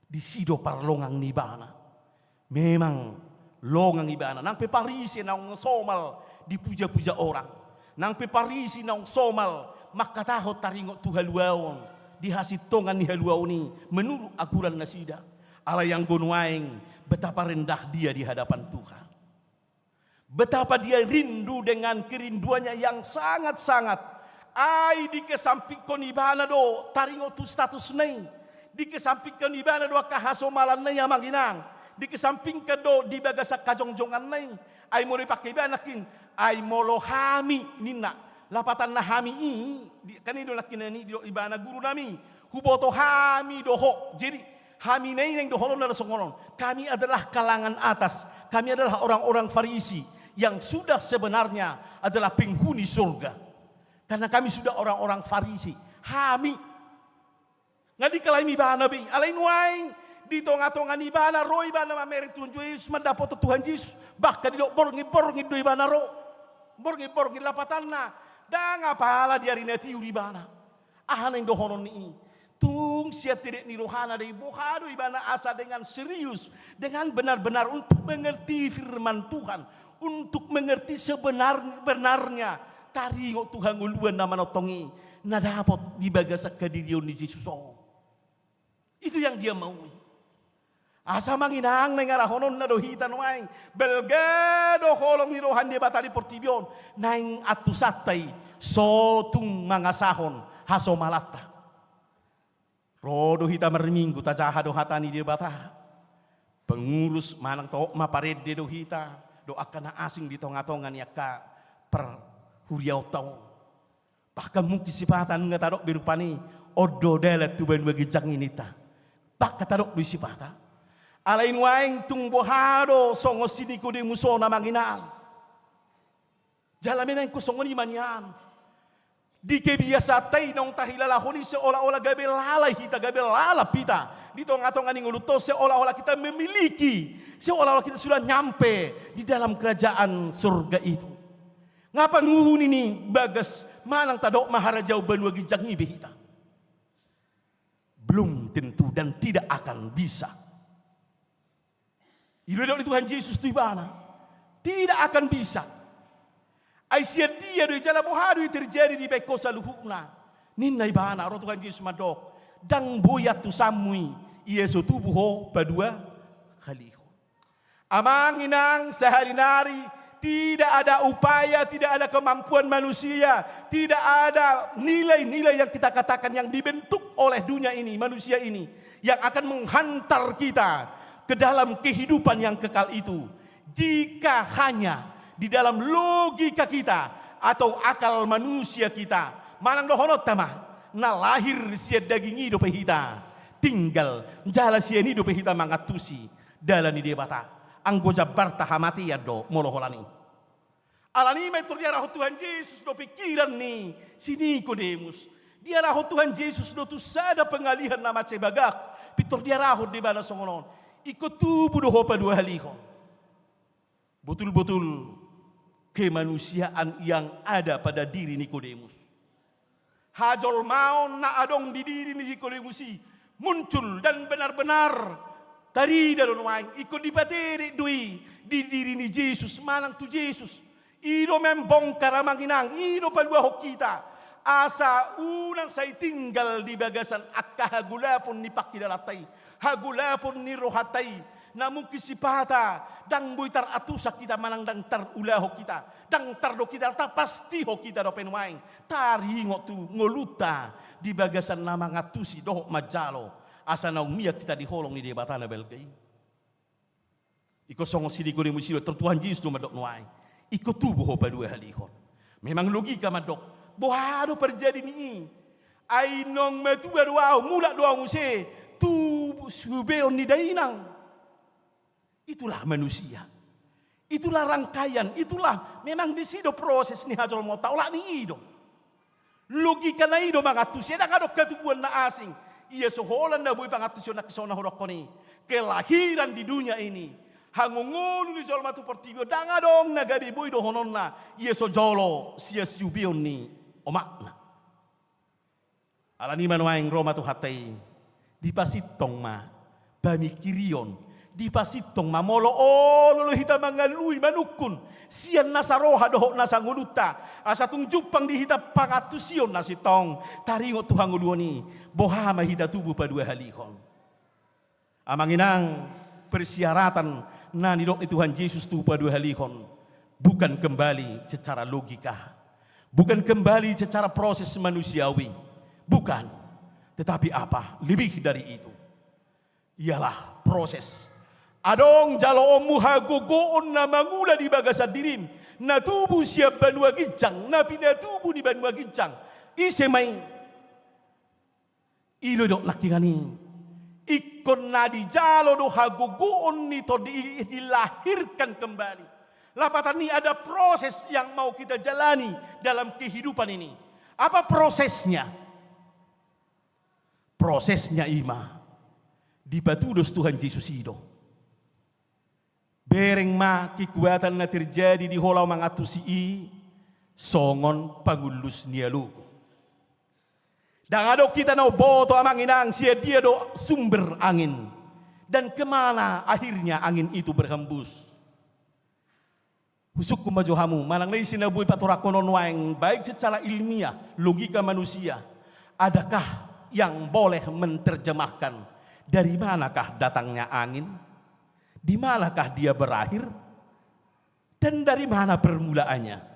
Di sido parlongang ni ibana. Memang longang ibana nang peparisi nang somal dipuja-puja orang. Nang peparisi nang somal makatahot taringo tu haluaon dihasitongan ni haluaon ni menurut akuran nasida ala yang gonuaing betapa rendah dia di hadapan Tuhan, betapa dia rindu dengan kerinduannya yang sangat-sangat. Ai di kesampingkan ibana do taringo tu status nei, di kesampingkan ibana do kahasomalan nei amanginang, di kesampingkan do di bagasak kajongjongan nei, ai mo dipakai ibanakin, ai molohami nina. Lapatan na hami kan itu laki nani di ibana guru nami huboto hami doho. Jadi hami nai yang doho na songonon. Kami adalah kalangan atas. Kami adalah orang-orang Farisi yang sudah sebenarnya adalah penghuni surga. Karena kami sudah orang-orang Farisi. Hami ngadi kalai ibana bi alain waing di tonga-tonga ibana ro ibana mamerit Tuhan Yesus mendapat Tuhan Yesus bahkan di borngi do ibana ro borngi lapatan na. Dan apalah di hari nanti uribana. Ahan yang dohonon ni. Tung sia tidak ni rohana dari bohado ibana asa dengan serius, dengan benar-benar untuk mengerti firman Tuhan, untuk mengerti sebenar-benarnya. Taringo Tuhan nguluan nama notongi, na dapat dibagasa kadirion ni Yesus. Itu yang dia mau. Asa manginang nengarahonon na dohita noaing, belgado holong ni rohan dia batali portibion, naing atusatay, sotung mangasahon, haso malata. Rodo hita merminggu tajaha do hatani dia bata. Pengurus manang to mapared de do hita, doakan na asing di tonga-tongan ya ka per huriau tau. Bahkan mungkin sipatan nga tarok birupani odo delet tuban bagi jang inita. Baka tarok du sipata. Alain waing tung bohado songo sini ko de muso na manginang. Jalamin ko songo ni manyan. Di kebiasa tay nong tahilalahoni seolah-olah gabe lalai kita gabe lala pita di tongah-tongah nguluto seolah-olah kita memiliki, seolah-olah kita sudah nyampe di dalam kerajaan surga itu. Ngapa nguhun ini bagas manang tadok maharaja banua gijang ibe kita? Belum tentu dan tidak akan bisa. Ibadah Tuhan Yesus tu ibana tidak akan bisa. Aisyah dia do jala bohadu terjadi di beko saluhuna. Ninna ibana ro Tuhan Yesus madok dang boya tu samui Yesus tubuh ho padua khaliho. Amanginang sehari-hari tidak ada upaya, tidak ada kemampuan manusia, tidak ada nilai-nilai yang kita katakan yang dibentuk oleh dunia ini, manusia ini yang akan menghantar kita ke dalam kehidupan yang kekal itu. Jika hanya di dalam logika kita atau akal manusia kita, manang dohonot tamah, na lahir sia daging hidup hita, tinggal jala sia hidup hita mangatusi dalam di bata, anggoja barta hamati ya do moloholani. Alani metur dia rahot Tuhan Yesus do pikiran ni sini Nikodemus. Dia rahot Tuhan Yesus do tu sada pengalihan nama cebagak, pitur dia rahot di bana songonon. Ikut tubuh do hopa dua halihon. Betul-betul kemanusiaan yang ada pada diri Nikodemus. Hajol maun na adong di diri Nikodemus muncul dan benar-benar tari dalam waing ikut dipateri dui di diri ni Yesus manang tu Yesus. Ido membongkar amanginang, ido palua hokita. Asa unang say tinggal di bagasan akka hagulapon ni pakidalatay, hagulapon ni rohatay. Namun kisipata dang buitar atusak kita manang dang tarulaho kita dang tardo kita ta pasti ho kita do penwaing tari ngotu ngoluta di bagasan nama ngatusi doh majalo asa naumia kita diholong ni debatana belgai iko songo sidiko di musiro tertuhan Yesus madok nuaing iko tubuh ho padua halihon memang logika madok bohado perjadi ni ainong metu berwau mula doa muse tu subeon ni dainang. Itulah manusia. Itulah rangkaian. Itulah memang di sido proses ni hajol mau taulah ni ido. Logika na ido mangatus. Ada kadok katubuan na asing. Ia seholan na bui pangatus na kisona horokoni. Kelahiran di dunia ini. Hangungunu ni jol matu pertibio. Dangadong na gabi bui do honon na. Ia so jolo sia siubion ni omakna. Alani manuaing Roma tu hatai. Dipasitong ma. Bamikirion. Di pasitong mamolo lolo hita mangalui manukun sian nasaroha dohok nasanguluta asa tungjupang di hita pangatusion nasitong taringo Tuhan nguluoni bohama hita tubuh padua halihon amanginang persyaratan na nidok Tuhan Yesus tubuh padua halihon bukan kembali secara logika bukan kembali secara proses manusiawi bukan tetapi apa lebih dari itu ialah proses. Adong jalo omu hagogoon na mangula di bagasan dirim. Na tubuh siap banua gijang. Na pindah tubuh di banua gijang. Ise main. Ilo dok nakingani. Ikon na di jalo do hagogoon nito dilahirkan kembali. Lapatan ini ada proses yang mau kita jalani dalam kehidupan ini. Apa prosesnya? Prosesnya ima. Di batudos Tuhan Yesus itu. Bereng ma kekuatan na terjadi di holau mangatusi songon pangulus nialugo. Dan adok kita no boto amang inang sia dia do sumber angin. Dan kemana akhirnya angin itu berhembus. Husuk kumajohamu, malang lay sinabuy paturakonon waeng, baik secara ilmiah, logika manusia. Adakah yang boleh menerjemahkan dari manakah datangnya angin? Di manakah dia berakhir? Dan dari mana permulaannya?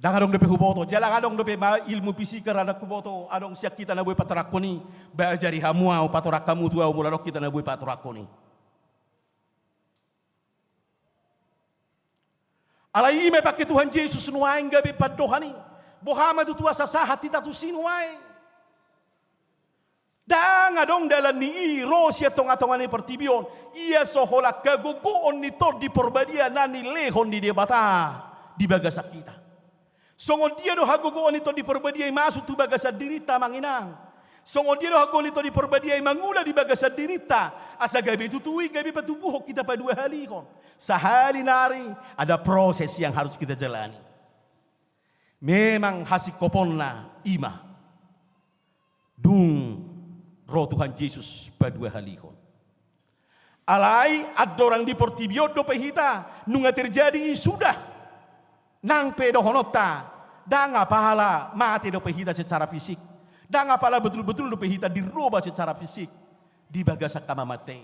Dan adong depe huboto, jalan adong depe ilmu fisika rada kuboto, adong siak kita na buy patorakoni, bajari hamuau patorak kamu tua mularok kita na buy patorakoni. Alai ime pakai Tuhan Yesus nuaing gabe padohani, bohama tu tua sasahat tita tu sinuaing. Dan adong dalam ni rosia tonga-tongani pertibion, ia soholak kagugoon ni tor di porbadia nani lehon di debata di bagasak kita. Songo dia do hagogoon ito di perbadiay masuk tu bagasa dirita manginang. Songo dia do hagogoon ito di perbadiay mangula di bagasa dirita. Asa gabi tutui gabi patubuhok kita pa dua halihon. Sahali nari ada proses yang harus kita jalani. Memang hasik kopon na ima. Dung roh Tuhan Yesus pa dua halihon. Alai ada orang di portibio do pehita nunga terjadi sudah. Nang pedo honota, dan apalah mati do pehita secara fisik, dan apalah betul-betul do pehita dirubah secara fisik di bagasak kamamate.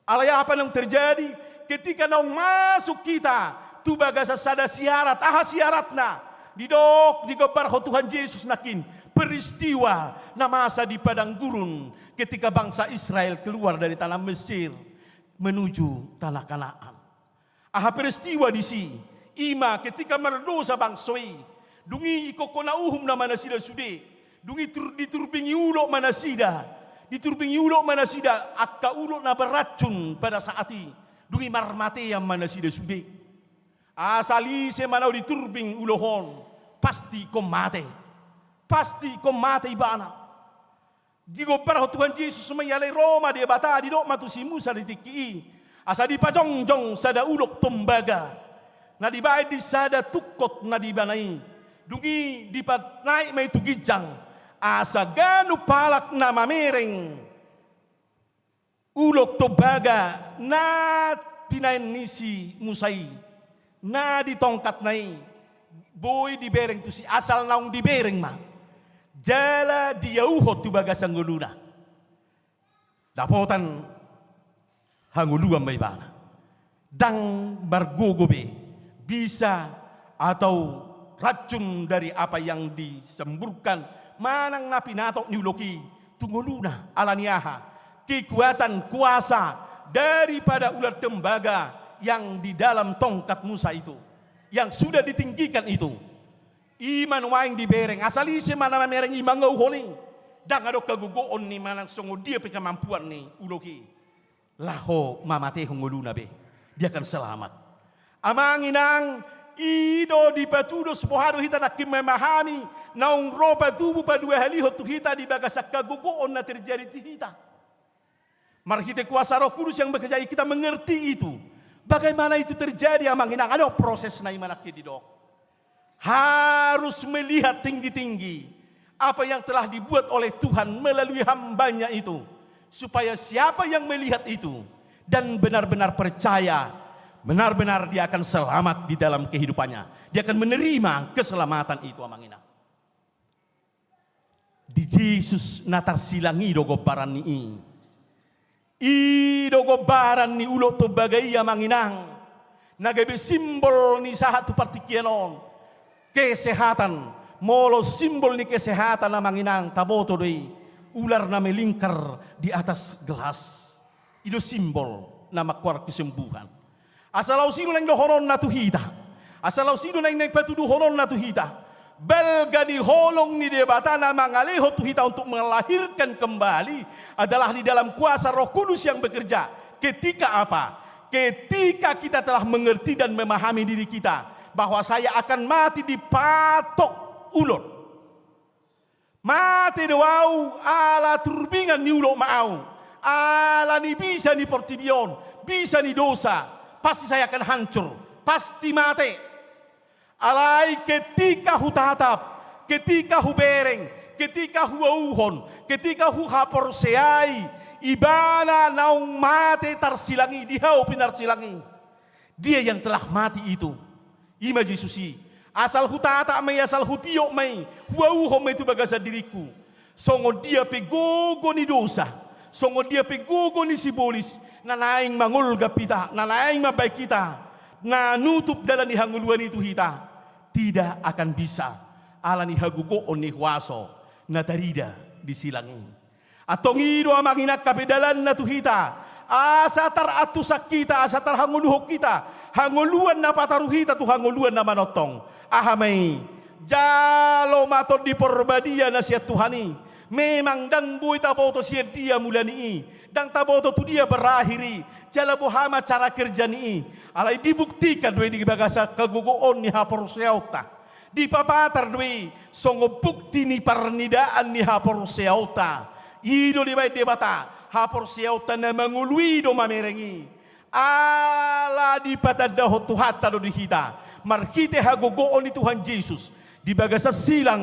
Alaya apa yang terjadi ketika nong masuk kita tu bagasa sada siarat, siaratna didok digobar ho Tuhan Yesus nakin peristiwa na masa di padang gurun ketika bangsa Israel keluar dari tanah Mesir menuju tanah Kanaan. Peristiwa di sini. Ima ketika merdosa bangsoi, dungi ikokona uhum na manasida sude, dungi diturbingi ulok manasida, akka ulok na beracun pada saat itu, dungi marmate yang manasida sude. Asali se manau diturbing ulohon, pasti kom mate ibana. Digo parho Tuhan Yesus mayalai Roma dia bata di dok matusi Musa ditiki, asa di pajongjong sada ulok tembaga. Na di baik di sada tukot na di banai dungi di pat naik mai tugijang asa ganu palak na mamereng ulok tobaga na pinain nisi musai na di tongkat nai boy di bereng tu si asal naung di bereng ma jala diauhot tu baga sanggoluna dapotan hanguluan may bana dang bargogobe bisa atau racun dari apa yang disemburkan manang napi natok niuloki tungguluna alaniaha kekuatan kuasa daripada ular tembaga yang di dalam tongkat Musa itu yang sudah ditinggikan itu iman waing di bereng asali se mana mereng imang ngauhoni dang adok kagugoon ni manang songo dia pekamampuan ni uloki laho mamate hongoluna be dia akan selamat. Amang inang ido di patudo sepohado hita nakim memahami naung roba tubuh padua halihot tu hita di bagasak kagugoon na terjadi di hita. Mari kita kuasa Roh Kudus yang bekerja kita mengerti itu. Bagaimana itu terjadi amang inang ada proses na imanak di dok. Harus melihat tinggi-tinggi apa yang telah dibuat oleh Tuhan melalui hambanya itu supaya siapa yang melihat itu dan benar-benar percaya benar-benar dia akan selamat di dalam kehidupannya. Dia akan menerima keselamatan itu amangina. Di Yesus natar silangi dogobaran ni. I dogobaran ni ulo to bagai amanginang. Nagabe simbol ni sahatu partikianon. Kesehatan. Molo simbol ni kesehatan amanginang taboto doi. Ular na melingkar di atas gelas. Itu simbol nama kuar kesembuhan. Asalau sino nang dohoron na tuhita. Asalau sino nang nagpatudu horon na tuhita. Belga di holong ni debata na mangaleho tuhita untuk melahirkan kembali adalah di dalam kuasa Roh Kudus yang bekerja. Ketika apa? Ketika kita telah mengerti dan memahami diri kita bahwa saya akan mati dipatok ulur. Mati doau ala turbingan ni ulok mau. Ala ni bisa ni portibion, bisa ni dosa. Pasti saya akan hancur, pasti mati. Alai ketika hutatap, ketika hubereng, ketika huauhon, ketika hapor seai, ibana naung mate tarsilangi, dihau pinarsilangi. Dia yang telah mati itu, ima Jesusi, asal hutata may, asal hutiyok may, huauhon may itu bagasa diriku. Songo dia pegogo ni dosa, songo dia pegogo ni sibolis, nanaing mangulga pita, nanaing mabaik kita, na nutup dalam ni hanguluan itu hita, tidak akan bisa alani hagugoon ni huaso na tarida di silangi. Atong iro amanginak kapedalan na tuhita, asa taratusak kita, asa tarhanguluhok kita, hanguluan na pataruhita tu hanguluan na manotong. Ahamay, jalo maton di porbadia na siya Tuhani, memang dang buhay taboto siya dia mulani, dang taboto tu dia berahiri, jala bohama cara kerja ni, alay dibuktikan dua di bagasa kagugoon ni hapor seauta, dipapatar dua songo bukti ni parnidaan ni hapor seauta, ido di baik debata hapor seauta na mangului do mamerengi, ala di patadahot tuhata do dihita, markite hagogoon ni Tuhan Yesus, di bagasa silang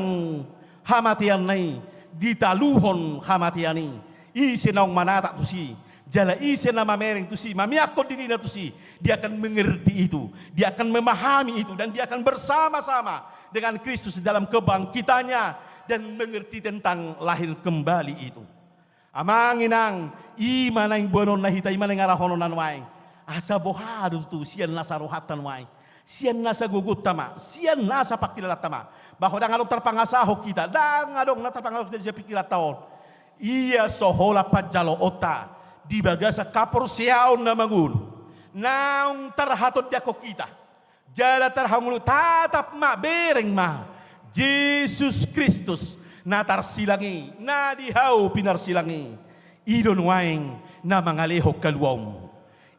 hamatian nai, ditaluhon hamatiani, isi naung manata tu si, jala isi nama mereng tu si, mamiakon diri na tu si, dia akan mengerti itu, dia akan memahami itu, dan dia akan bersama-sama dengan Kristus dalam kebangkitannya dan mengerti tentang lahir kembali itu. Amanginang imana yang bonon nahita imana yang arahonon nanwaing, asa bohado tu sian nasa rohatan waing. Sian nasa gugut tama, sian nasa pakilat tama. Bahwa dangadong terpangasaho kita, dangadong terpangasaho kita sa pikilat taon. Iya sohola pajalo ota, di bagasa kapor siyaon na mangulu. Naung terhatot diako kita. Jala terhangulu tatap ma, bereng ma. Jesus Kristus na tarsilangi, na dihau pinarsilangi. Idon waing na mangaleho kaluom.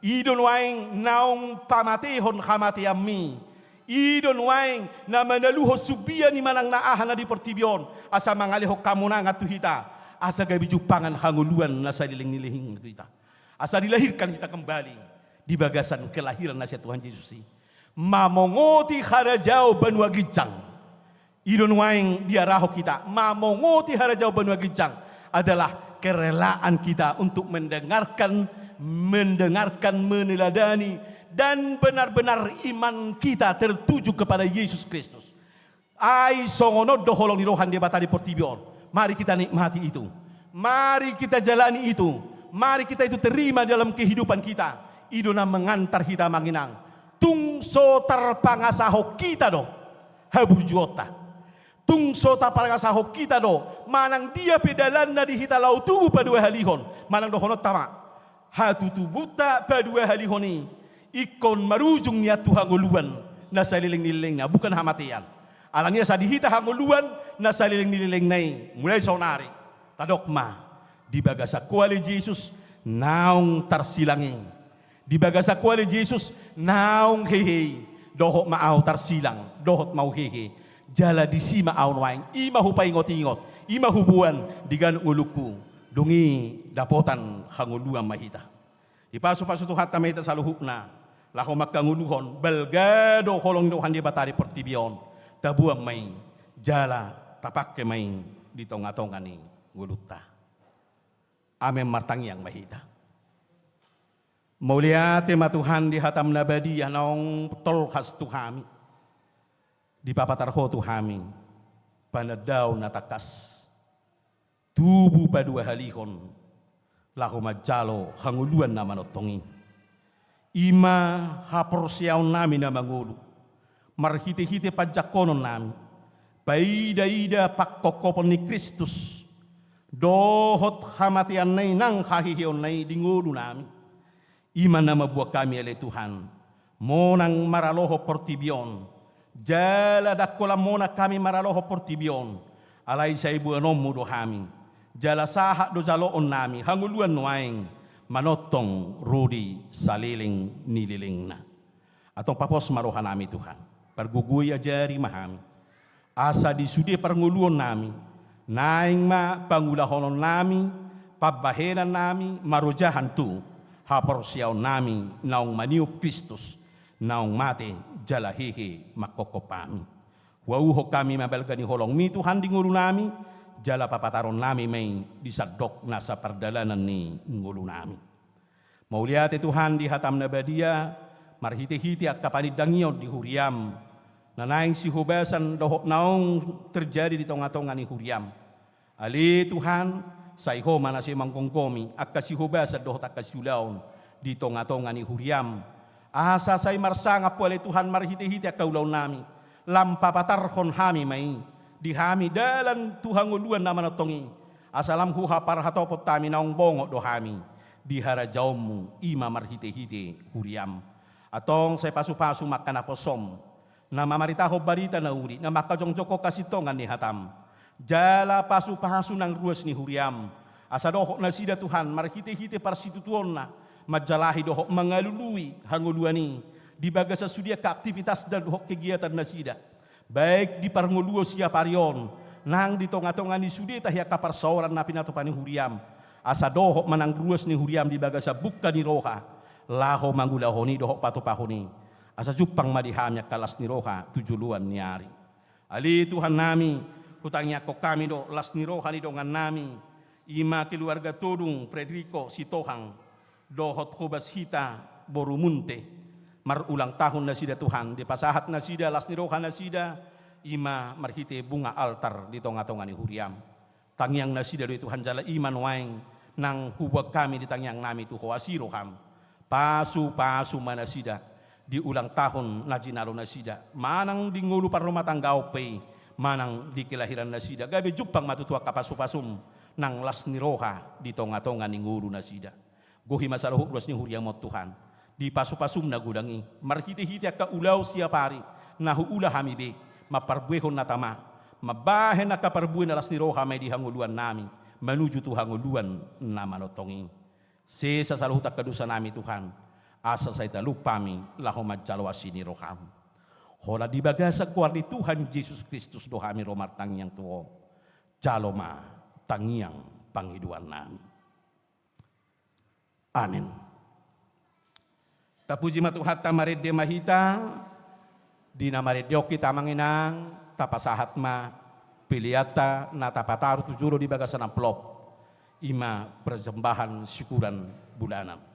Idon waing naung pamatehon hamatiami. Idon waing na manaluho subian ni manang naahan na di portibion. Asa mangaliho kamunang at tuhita. Asa gabi jupangan hanguluan na sa liling-nilihing tuhita. Asa dilahirkan kita kembali di bagasan kelahiran na siya Tuhan Yesus. Mamongoti harajao banua gijang. Idon waing diaraho kita. Mamongoti harajao banua gijang adalah kerelaan kita untuk mendengarkan, meneladani, dan benar-benar iman kita tertuju kepada Yesus Kristus. Ai songonod doholong di rohan dia batari portibion. Mari kita nikmati itu. Mari kita jalani itu. Mari kita itu terima dalam kehidupan kita. Idona mengantar kita manginang. Tungso terpangasaho kita do. Haburjuota. Tungso terpangasaho kita do. Manang dia pedalan na dihitalau tubuh padua halihon. Manang dohonot tama. Hatutubuta padua halihoni. Ikon marujung niya tuhanguluan na sa liling-niling na bukan hamatian. Alang niya sa dihita hanguluan na sa liling-niling na mulai sonari. Tadokma di bagasa kuali Jesus naung tarsilangi. Di bagasa kuali Jesus naung hehe. Dohot maaw tarsilang, dohot mau hehe. Jala di si maaw waing, ima hupay ingot-ingot, ima hubuan di ganong uluku. Dungi dapotan hanguluan mahita. Di paso-paso tuhat na mahita sa luhuk na. Lako magkanguluhon, balgado holong dohan di batari portibion, tabuang may, jala, tapak ke may, dito nga tong ani, guluta. Amen martang yang mahita. Mauliate matuhan di hatam nabadi, anong tolhas tuhami. Di papatarho tuhami, panadaw natakas, tubu padua halihon, lako majalo, hanguluan na manotongi. Ima haporsiaw namin na mangulu. Marhiti-hiti padyakonon namin. Paida-ida pakkokopon ni Kristus. Dohot hamatian nay nang hahihiyon nay dingulo namin. Ima na mabuwa kami alay Tuhan. Monang maraloho portibion. Jala dakola mona kami maraloho portibion. Alay sa ibu anom mudo kami. Jala saha do jaloon namin. Hanguluan nuaing. Manotong rudi saliling nililing na. Atong papos maruhan nami Tuhan. Perguguy ajari mahami. Asa di sudi pernguluan nami. Naing ma pangulahonon nami. Pabahenan nami. Marujahan tu. Haporsiyaw nami. Naong maniup Kristus. Naong mate jalahehe makokopami. Wauho kami mabalga ni holong mi Tuhan di ngulu nami. jala papataron nami may disadok na sa pardalanan ni ngulo nami. Mauliate Tuhan di hatam na badia, marhiti-hiti at kapanidangyo di huriam, na naing si hubasan dohok naong terjadi di tonga-tonga ni huriam. Ali Tuhan, sa iho manasi mangkongkomi, at kasihubasa dohot at kasiulaon di tonga-tonga ni huriam. Asa say marsanga po ali Tuhan marhiti-hiti at kaulaw nami, lampapatarhon hami may, di hami dalan Tuhan uluan naman atongi, asalam huha parhatopot tami naong bongo do hami, di harajawmu ima marhiti-hiti huriam. Atong say pasu-pasu makanaposom, na mamaritaho barita na uri, na makajongjoko kasitongan ni hatam. Jala pasu-pasu ng ruas ni huriam. Asa dohok na sida Tuhan, marhiti-hiti parsitutuon na, majalahi dohok mangalului hanguluani, di baga sa sudia keaktivitas dan dohok kegiatan na sida. Baik di parnguluo siya parion, nang di tonga-tonga ni sudia tahya kaparsaoran na pinatupan ni huriam. Asa dohok manang ruas ni huriam di baga sa bukka ni roha, laho mangulahoni dohok patupahoni. Asa jupang madihamnya kalas ni roha tujuluan ni ari. Ali Tuhan nami, hutangnya ko kami do las ni roha ni dongan nami, ima keluarga todung Frederico Sitohang, dohot khobas hita borumunte, marulang tahun na sida Tuhan, di pasahat na sida las ni roha na sida, ima marhite bunga altar di tonga-tonga ni huriam. Tangyang na sida do Tuhan jala iman waing, nang hubag kami di tangyang nami tu hoasiroham, pasu-pasu mana sida, di ulang tahun na jinalo na sida, manang di ngulu par rumah tanggao pay, manang di kelahiran na sida, gabi jupang matutua kapasu-pasum, nang las ni roha di tonga-tonga ni ngulu na sida. Gohi masalah ruas ni huriam mo Tuhan, di pasu-pasum na gudangi, marhiti-hiti ka ulaw siya pari, na huula hamibe, maparbuehon na tama, mabahen na kaparbuhin na las ni roha may dihanguluan nami, menuju tu hanguluan na manotongi. Sa saluhutak kadusa nami Tuhan, asa sa italupami laho madjalawasi ni roham. Hola di bagasa kuar di Tuhan Yesus Kristus dohami romartang yang tuo, jaloma tangiang panghiduan nami. Amin. Tapuji matuhat tamarede mahita, di namaredyo kita manginang, tapasahat ma piliata na tapataru tujuro di bagasan amplop, ima persembahan syukuran bulanan.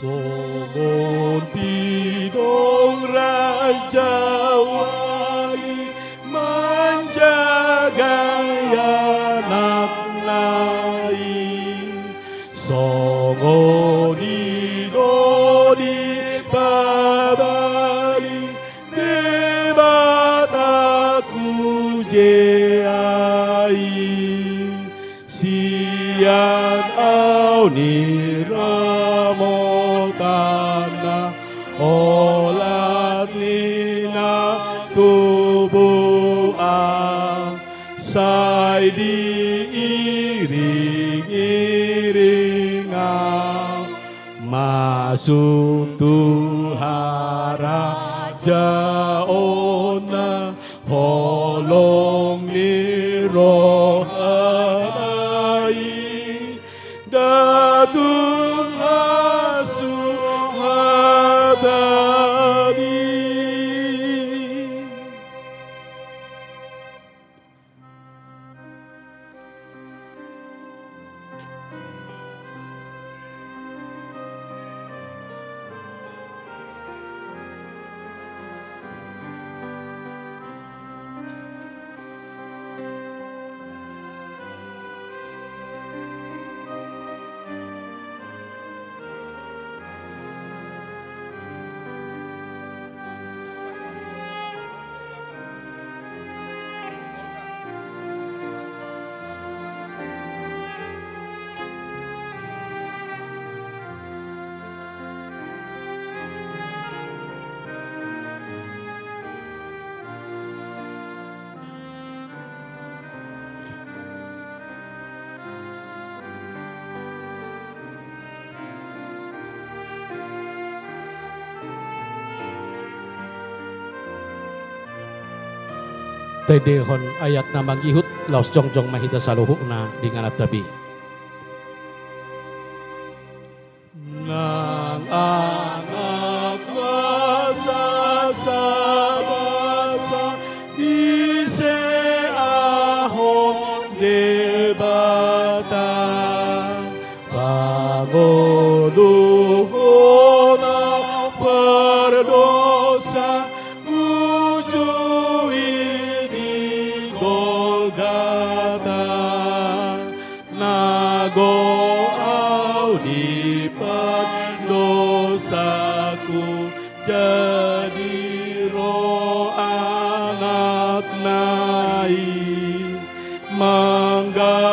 Songon pidong Raja Wali menjaga anak nai. Songon idodi babali debataku jeai. Sian au niramotana olat nina tubuh sai diiring-iringa masuk tuhara jaona holong ni rohanai datung hasu hadani. Tedehon ayat na magihut laos jongjong mahita saluhu na dinganat tabi. Nang anak masa sabasa di seahon debata pangoluhona berdosa dosaku jadi roh anak nai manggarari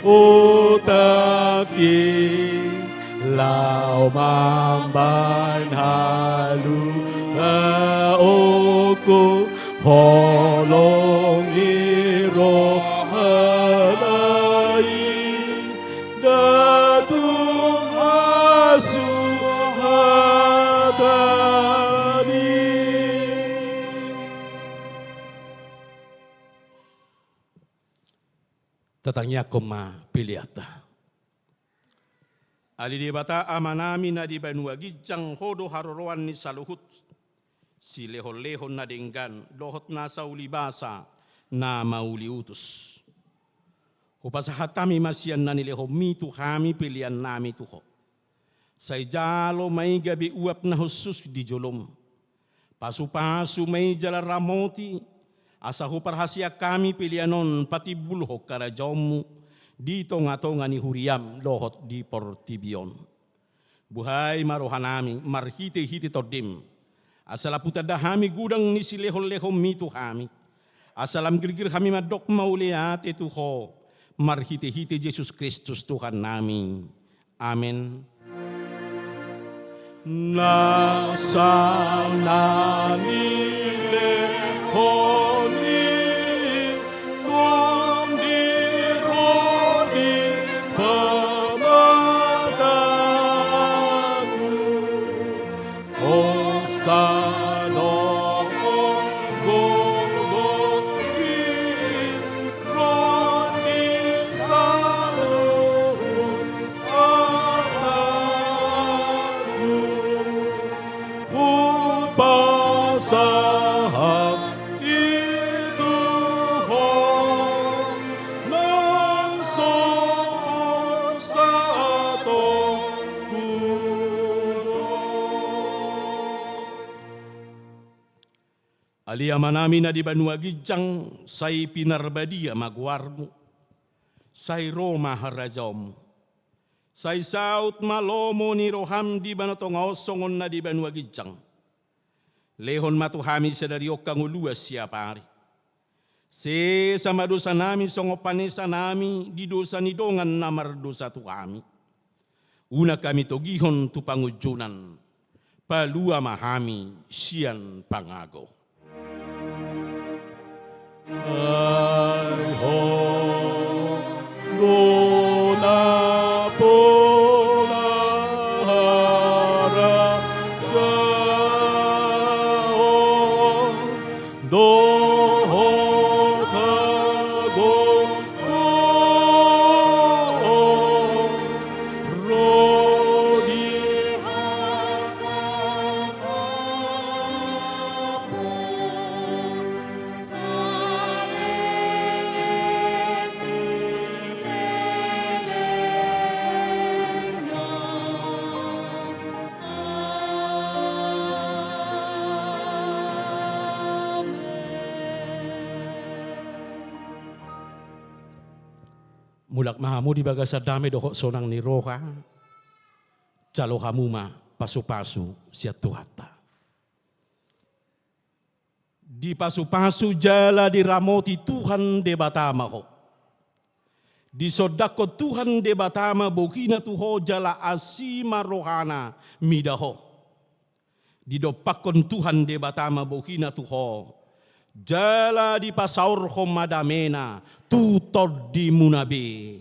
utaki lau mamban halu oku holong iro halai datung suhatani. Tatangnya koma piliata. Ali debata amanami na di banuagi jang hodo haroroan ni saluhut. Si lehon-lehon na denggan lohot na sa ulibasa na mauli utus. Upasahatami masian na nileho mitu kami pilihan nami tuho. Say jalo may gabi uap na husus di jolom. Pasu-pasu may jala ramoti. Asa huparhasya kami pilihanon pati bulho karajomu. Dito nga to nga ni huriam lohot di portibion. Buhay marohanami marhite-hite todim. Asala putada hami gudang ni silehol-lehom mitu hami. Asalam girgir kami madok mauliat itu ho. Marhite-hite Yesus Kristus Tuhan nami. Amin. Nasana nilehoni kondironi pamataku osano golgoki roni saluhut anakku upasaham Alia manami na di Banua Gijang, say pinarbadia magwarmo, say Roma harajom, say saut malomo ni roham di banatong osongon na di Banua Gijang. Lehon matuhami sa dariok kang uluas siya pari. Se sama dosa nami songopanesa nami di dosa ni dongan namar dosa tu kami. Una kami togihon tu pangujunan, palua mahami sian pangago. Ay ho, gona pola hara jao, doho tago rodi mulak mahamu di bagasa dame dohok sonang ni roha, calo hamuma pasu-pasu siat tuhata. Di pasu-pasu jala diramoti Tuhan de batama ho. Di sodako Tuhan de batama bukina tuho jala asima rohana midaho. Di dopakon Tuhan de batama bukina tuho jala di pasaur homadamena tutod di munabi.